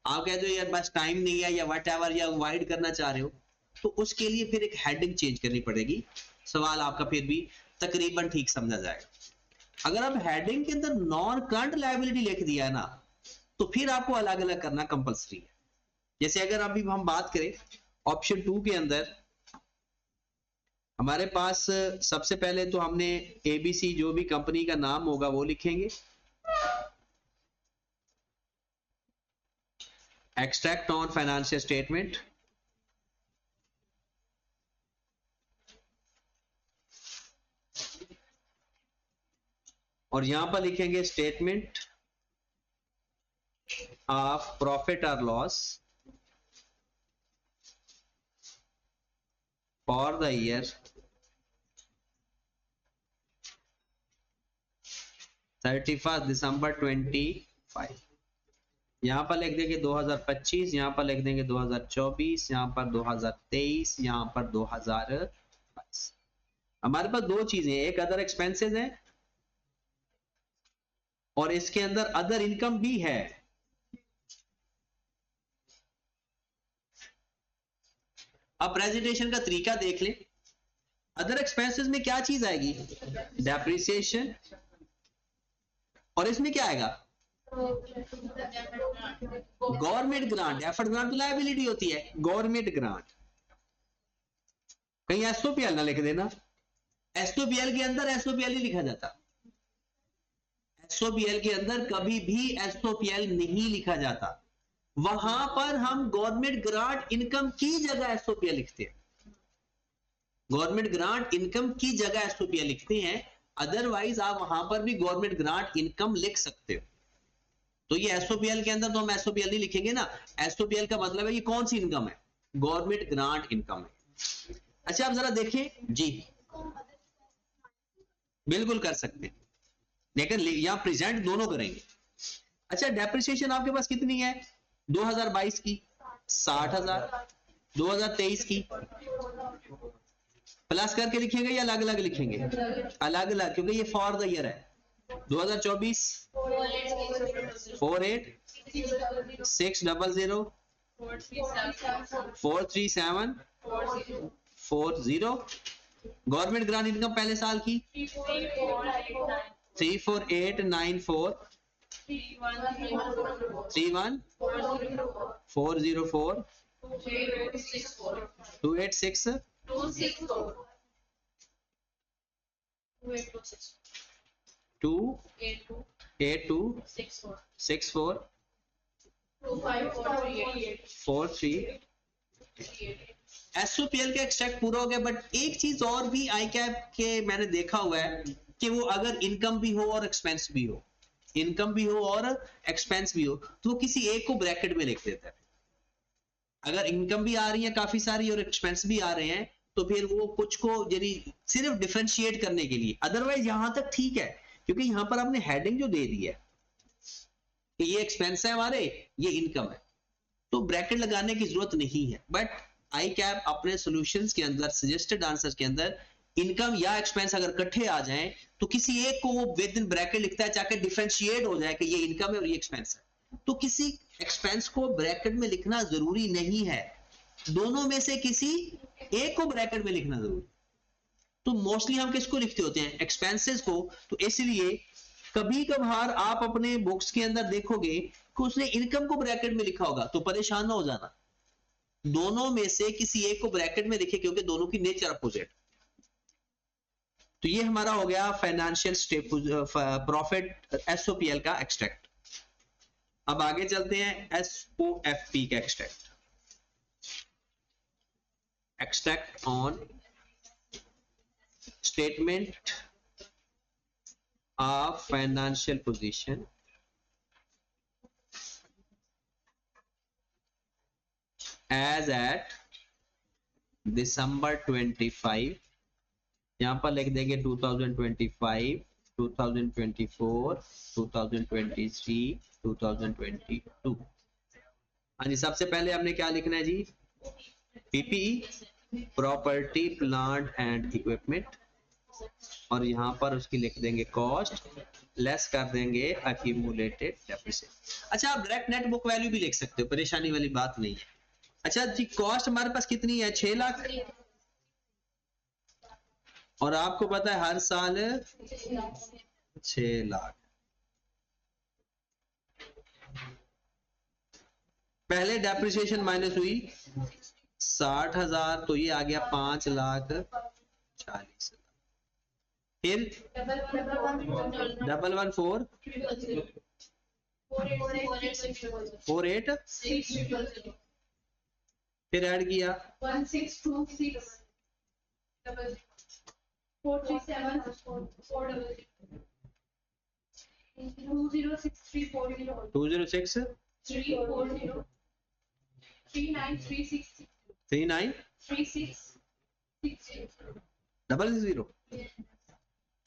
आप कहते हो यार बस टाइम नहीं है या वट एवर, या अवॉइड करना चाह रहे हो, तो उसके लिए फिर एक हेडिंग चेंज करनी पड़ेगी। सवाल आपका फिर भी तकरीबन ठीक समझा जाएगा। अगर आप हेडिंग के अंदर नॉन करंट लायबिलिटी लिख दिया है ना, तो फिर आपको अलग अलग करना कंपलसरी है। जैसे अगर अभी हम बात करें ऑप्शन 2 के अंदर, हमारे पास सबसे पहले तो हमने एबीसी जो भी कंपनी का नाम होगा वो लिखेंगे, एक्सट्रैक्ट ऑन फाइनेंशियल स्टेटमेंट, और यहां पर लिखेंगे स्टेटमेंट ऑफ प्रॉफिट और लॉस फॉर द ईयर 31 दिसंबर 25। यहां पर लिख देंगे 2025, यहां पर लिख देंगे 2024, यहां पर 2023, यहां पर 2022। हमारे पास दो चीजें हैं, एक अदर एक्सपेंसेस है और इसके अंदर अदर इनकम भी है। अब प्रेजेंटेशन का तरीका देख ले। अदर एक्सपेंसेस में क्या चीज आएगी? डेप्रिसिएशन, और इसमें क्या आएगा? Government grant. डेफर्ड ग्रांट तो लायबिलिटी होती है, गवर्नमेंट ग्रांट। कहीं एसओपीएल ना लिख देना, एसओपीएल के अंदर एसओपीएल ही लिखा जाता। एसओपीएल के अंदर कभी भी एसओपीएल नहीं लिखा जाता, वहां पर हम गवर्नमेंट ग्रांट इनकम की जगह एसओपीएल लिखते हैं। गवर्नमेंट ग्रांट इनकम की जगह एसओपीएल लिखते हैं, अदरवाइज आप वहां पर भी गवर्नमेंट ग्रांट इनकम लिख सकते हो। तो ये एसओपीएल के अंदर तो हम एसओपीएल नहीं लिखेंगे ना, एसओपीएल का मतलब है ये कौन सी इनकम है? गवर्नमेंट ग्रांट इनकम है। अच्छा आप जरा देखें जी, बिल्कुल कर सकते हैं। लेकिन यहाँ प्रेजेंट दोनों करेंगे। अच्छा डेप्रिसिएशन आपके पास कितनी है 2022 की 60,000, 2023 की प्लस करके लिखेंगे या अलग अलग लिखेंगे? अलग अलग, क्योंकि ये फॉर द ईयर है। 2024 48,600 437 40। गवर्नमेंट ग्रांट इनकम पहले साल की 34894 31404 286 282 64 43। एसओपीएल का एक्सट्रैक्ट पूरा हो गया। बट एक चीज और भी आई कैप के मैंने देखा हुआ है कि वो अगर इनकम भी हो और एक्सपेंस भी हो, इनकम भी हो और एक्सपेंस भी हो, तो वो किसी एक को ब्रैकेट में लिख देता है। अगर इनकम भी आ रही है काफी सारी और एक्सपेंस भी आ रहे हैं तो फिर वो कुछ को यानी सिर्फ डिफरेंशिएट करने के लिए, अदरवाइज यहां तक ठीक है क्योंकि यहां पर आपने हेडिंग जो दे दी है कि ये एक्सपेंस है हमारे, ये इनकम है, तो ब्रैकेट लगाने की जरूरत नहीं है। बट आई कैप अपने सॉल्यूशंस के अंदर सजेस्टेड आंसर के अंदर इनकम या एक्सपेंस अगर इकट्ठे आ जाएं तो किसी एक को वो विद इन ब्रैकेट लिखता है ताकि डिफरेंशिएट हो जाए कि ये इनकम है और ये एक्सपेंस है। तो किसी एक्सपेंस को ब्रैकेट में लिखना जरूरी नहीं है, दोनों में से किसी एक को ब्रैकेट में लिखना जरूरी। तो मोस्टली हम किसको लिखते होते हैं? एक्सपेंसेस को। तो इसलिए कभी कभार आप अपने बुक्स के अंदर देखोगे कि उसने इनकम को ब्रैकेट में लिखा होगा, तो परेशान ना हो जाना, दोनों में से किसी एक को ब्रैकेट में लिखे क्योंकि दोनों की नेचर अपोजिट। तो ये हमारा हो गया फाइनेंशियल प्रॉफिट एसओपीएल का एक्सट्रैक्ट। अब आगे चलते हैं एसओएफपी का extract. Extract on statement of financial position as at December 25। यहां पर लिख देंगे 2025, 2024, 2023, 2022। हाँ जी, सबसे पहले हमने क्या लिखना है जी? PPE, property plant and equipment, और यहां पर उसकी लिख देंगे कॉस्ट, लेस कर देंगे अक्यूमुलेटेड डेप्रिसिएशन। अच्छा, आप डायरेक्ट नेट बुक वैल्यू भी लिख सकते हो, परेशानी वाली बात नहीं है। अच्छा जी, कॉस्ट हमारे पास कितनी है? 6 लाख, और आपको पता है हर साल 6 लाख। पहले डेप्रिसिएशन माइनस हुई 60,000, तो ये आ गया 5,40,000। फिर 114 48, फिर ऐड किया 1626 437 206340 206 340 3936 3936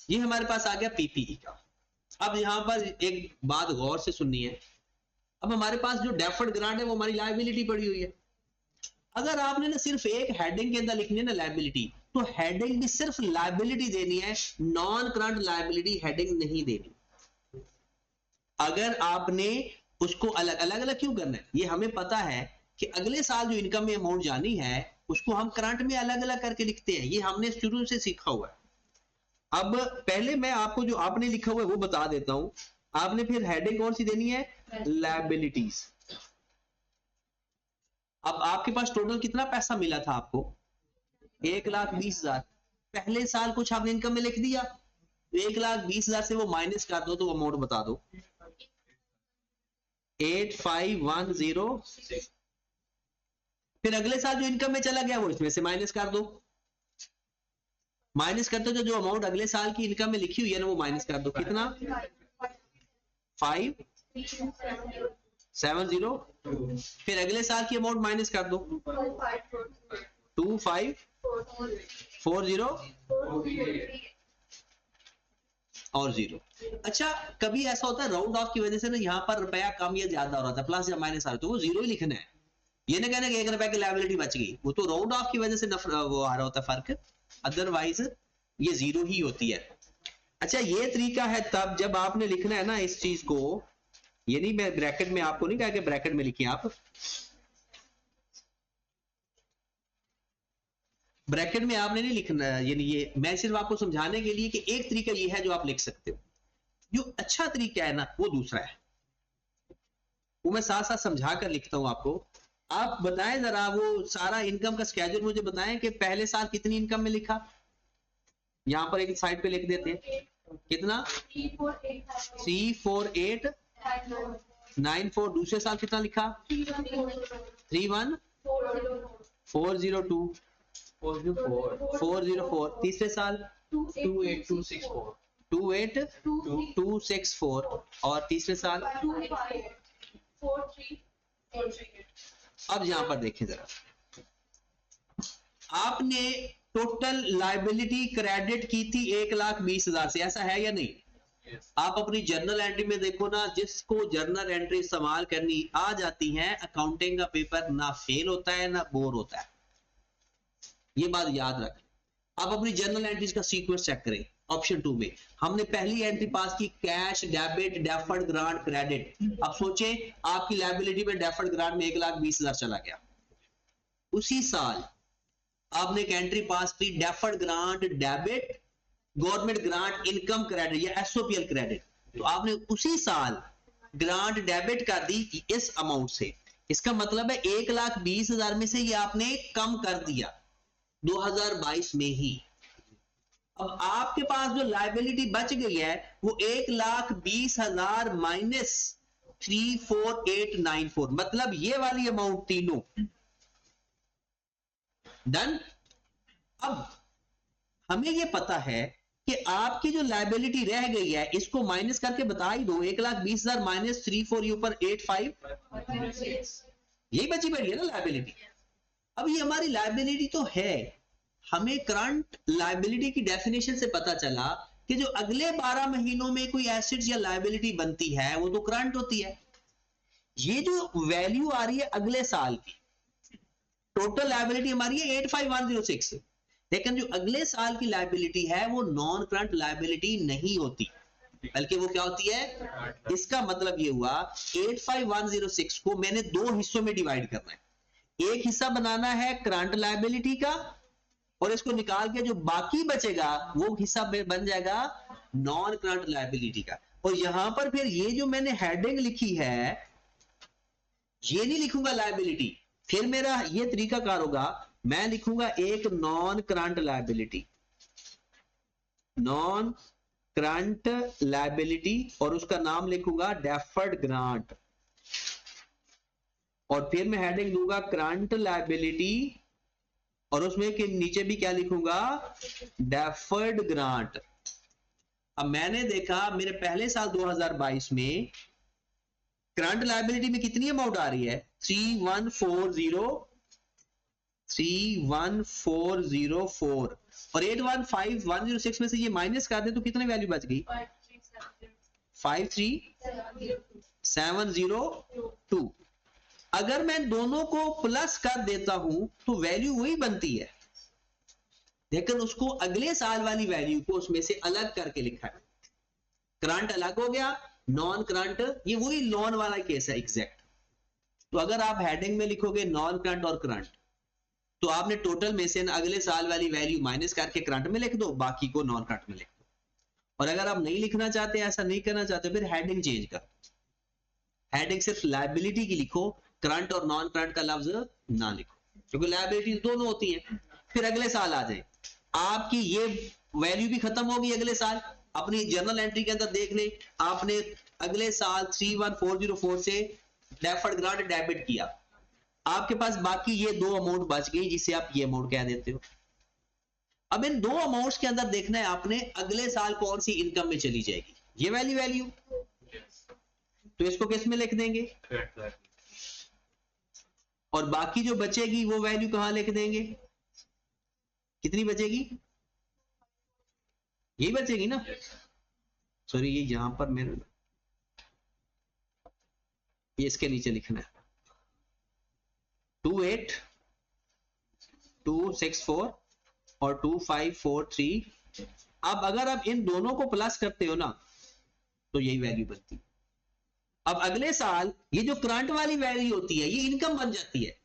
ये हमारे पास आ गया पीपीई का। अब यहां पर एक बात गौर से सुननी है। अब हमारे पास जो डेफर्ड ग्रांट है वो हमारी लायबिलिटी पड़ी हुई है। अगर आपने ना सिर्फ एक हेडिंग के अंदर लिखनी है ना लायबिलिटी, तो हेडिंग भी सिर्फ लायबिलिटी देनी है, नॉन करंट लायबिलिटी हेडिंग नहीं देनी। अगर आपने उसको अलग अलग क्यों करना है? ये हमें पता है कि अगले साल जो इनकम में अमाउंट जानी है उसको हम करंट में अलग अलग करके लिखते हैं, ये हमने शुरू से सीखा हुआ है। अब पहले मैं आपको जो आपने लिखा हुआ है वो बता देता हूं। आपने फिर हेडिंग कौन सी देनी है? लायबिलिटीज। अब आपके पास टोटल कितना पैसा मिला था आपको? 1,20,000। पहले साल कुछ आपने इनकम में लिख दिया, 1,20,000 से वो माइनस कर दो तो अमाउंट बता दो। 8510। फिर अगले साल जो इनकम में चला गया वो इसमें से माइनस कर दो। माइनस करते तो जो अमाउंट अगले साल की इनकम में लिखी हुई है ना वो माइनस कर दो। कितना? 570। फिर अगले साल की अमाउंट माइनस कर दो 2540। और 0। अच्छा, कभी ऐसा होता है राउंड ऑफ की वजह से ना यहाँ पर रुपया कम या ज्यादा हो रहा था, प्लस या माइनस आ रहा, तो वो 0 ही लिखना है, ये ना कहना कि 1 रुपए की लायबिलिटी बच गई, वो तो राउंड ऑफ की वजह से वो आ रहा होता है फर्क, अदरवाइज ये 0 ही होती है। अच्छा, ये तरीका है तब जब आपने लिखना है ना इस चीज को, ये नहीं मैं ब्रैकेट में आपको नहीं कहा कि ब्रैकेट में लिखिए आप, ब्रैकेट में आपने नहीं लिखना, यानी ये मैं सिर्फ आपको समझाने के लिए कि एक तरीका ये है जो आप लिख सकते हो, जो अच्छा तरीका है ना वो दूसरा है, वो मैं साथ साथ समझा कर लिखता हूं आपको। आप बताएं जरा वो सारा इनकम का स्केड्यूल मुझे बताएं कि पहले साल कितनी इनकम में लिखा, यहां पर एक साइड पे लिख देते हैं, कितना 34894, दूसरे साल कितना लिखा 31402, 404, तीसरे साल 28264, 28264, और तीसरे साल। अब यहां पर देखें जरा, आपने टोटल लायबिलिटी क्रेडिट की थी 1,20,000 से, ऐसा है या नहीं? आप अपनी जर्नल एंट्री में देखो ना, जिसको जर्नल एंट्री इस्तेमाल करनी आ जाती है, अकाउंटिंग का पेपर ना फेल होता है ना बोर होता है, ये बात याद रखें। आप अपनी जर्नल एंट्रीज का सीक्वेंस चेक करें, ऑप्शन 2 में हमने पहली एंट्री पास की cash, debit, deferred grant, credit. अब सोचे आपकी लायबिलिटी में डेफर्ड ग्रांट में 1,20,000 चला गया, उसी साल आपने एक एंट्री पास की deferred grant, debit, government grant, income credit या एसओपीएल क्रेडिट, तो आपने उसी साल ग्रांट डेबिट कर दी इस अमाउंट से, इसका मतलब है 1,20,000 में से ये आपने कम कर दिया 2022 में ही। अब आपके पास जो लायबिलिटी बच गई है वो 1,20,000 माइनस 34894, मतलब ये वाली अमाउंट तीनों डन। अब हमें ये पता है कि आपकी जो लायबिलिटी रह गई है इसको माइनस करके बता ही दो, 1,20,000 माइनस 34 ऊपर 85, यही बची पड़ी है ना लायबिलिटी। अब ये हमारी लायबिलिटी तो है, हमें करंट लायबिलिटी की डेफिनेशन से पता चला कि जो अगले 12 महीनों में कोई एसेट्स या लायबिलिटी बनती है वो तो करंट होती है। ये जो वैल्यू आ रही है अगले साल की, टोटल लायबिलिटी हमारी है 85,106, लेकिन जो अगले साल की लायबिलिटी है वो नॉन करंट लायबिलिटी नहीं होती, बल्कि वो क्या होती है। इसका मतलब ये हुआ 85,106 को मैंने दो हिस्सों में डिवाइड करना है, एक हिस्सा बनाना है करंट लायबिलिटी का और इसको निकाल के जो बाकी बचेगा वो हिस्सा बन जाएगा नॉन करंट लायबिलिटी का। और यहां पर फिर ये जो मैंने हेडिंग लिखी है ये नहीं लिखूंगा लायबिलिटी, फिर मेरा ये तरीका कार होगा, मैं लिखूंगा एक non current liability, non current liability, और उसका नाम लिखूंगा डेफर्ड ग्रांट, और फिर मैं हेडिंग दूंगा करंट लायबिलिटी और उसमें के नीचे भी क्या लिखूंगा डेफर्ड ग्रांट। अब मैंने देखा मेरे पहले साल 2022 में करंट लायबिलिटी में कितनी अमाउंट आ रही है 31404 और 815106 में से ये माइनस कर दे तो कितनी वैल्यू बच गई 53702। अगर मैं दोनों को प्लस कर देता हूं तो वैल्यू वही बनती है, लेकिन उसको अगले साल वाली वैल्यू को उसमें से अलग करके लिखा है, करंट अलग हो गया, नॉन करंट, ये वही नॉन वाला केस है एग्जैक्ट। तो अगर आप हेडिंग में लिखोगे नॉन करंट और करंट तो आपने टोटल में से अगले साल वाली वैल्यू माइनस करके करंट में लिख दो, बाकी को नॉन करंट में लिख दो। और अगर आप नहीं लिखना चाहते, ऐसा नहीं करना चाहते, फिर हेडिंग चेंज कर, हेडिंग सिर्फ लायबिलिटी की लिखो, करंट और नॉन करंट का लफ्ज ना लिखो, क्योंकि लायबिलिटी दोनों होती है। फिर अगले साल आ जाए, आपकी ये वैल्यू भी खत्म होगी अगले साल, अपनी जर्नल एंट्री के अंदर देख ले, आपने अगले साल 31404 से डेफर्ड ग्रांट डेबिट किया, आपके पास बाकी ये दो अमाउंट बच गई जिसे आप ये अमाउंट कह देते हो। अब इन दो अमाउंट्स के अंदर देखना है आपने अगले साल कौन सी इनकम में चली जाएगी, ये वाली वैल्यू, तो इसको किस में लिख देंगे, और बाकी जो बचेगी वो वैल्यू कहां लिख देंगे, कितनी बचेगी, यही बचेगी ना। सॉरी ये यहाँ पर मेरे ये इसके नीचे लिखना है 28264 और 2543। अब अगर आप इन दोनों को प्लस करते हो ना तो यही वैल्यू बनती है। अब अगले साल ये जो करंट वाली वैल्यू होती है ये इनकम बन जाती है।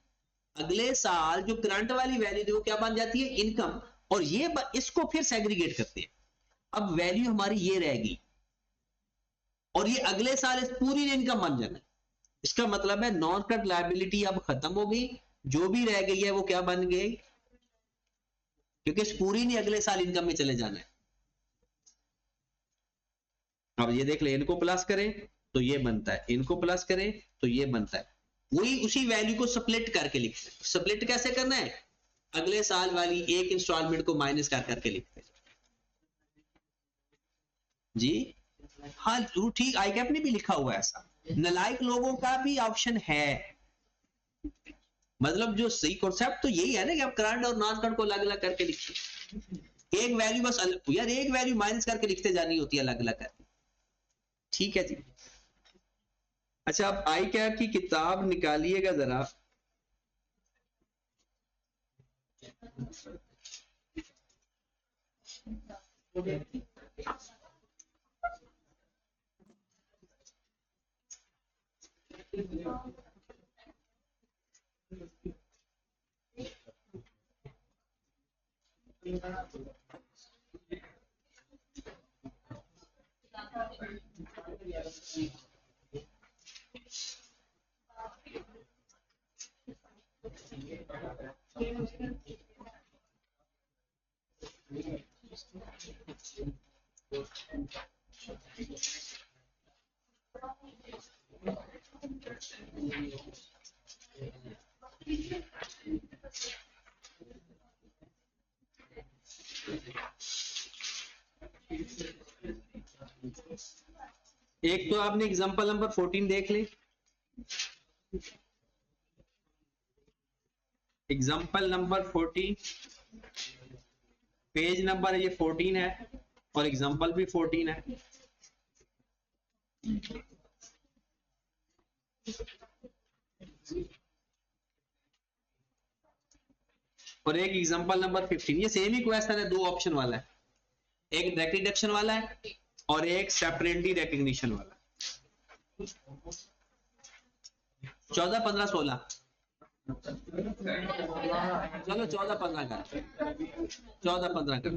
अगले साल जो करंट वाली वैल्यू थी वो क्या बन जाती है, इनकम। और ये इसको फिर सेग्रीगेट करते हैं। अब वैल्यू हमारी ये रहेगी और ये अगले साल इस पूरी इनकम बन जाना है। इसका मतलब है नॉन करंट लायबिलिटी अब खत्म हो गई, जो भी रह गई है वो क्या बन गई, क्योंकि इस पूरी ने अगले साल इनकम में चले जाना है। अब ये देख ले, इनको प्लस करें तो ये बनता है, इनको प्लस करें तो ये बनता है। वही उसी वैल्यू को स्प्लिट करके लिखते हैं। स्प्लिट कैसे करना है, अगले साल वाली एक इंस्टॉलमेंट को माइनस कर करके लिखते हैं जी। हाँ ठीक, आई कैप ने भी लिखा हुआ है ऐसा। नलायक लोगों का भी ऑप्शन है, मतलब जो सही कॉन्सेप्ट तो यही है ना कि आप करंट और नॉन करंट को अलग अलग करके लिखिए। एक वैल्यू बस यार एक वैल्यू माइनस करके लिखते जानी होती है अलग अलग करके। ठीक है जी। अच्छा आप आई कैप की किताब निकालिएगा जरा। एक तो आपने एग्जांपल नंबर 14 देख ले। एग्जांपल नंबर 14 पेज नंबर ये 14 है और एग्जांपल भी 14 है। और एक एग्जांपल नंबर 15, ये सेम ही क्वेश्चन है, दो ऑप्शन वाला है, एक डायरेक्ट डिडक्शन वाला है और एक सेपरेटली रिकॉग्निशन वाला। 14, 15, 16, चलो 14, 15 कर, 14, 15 कर।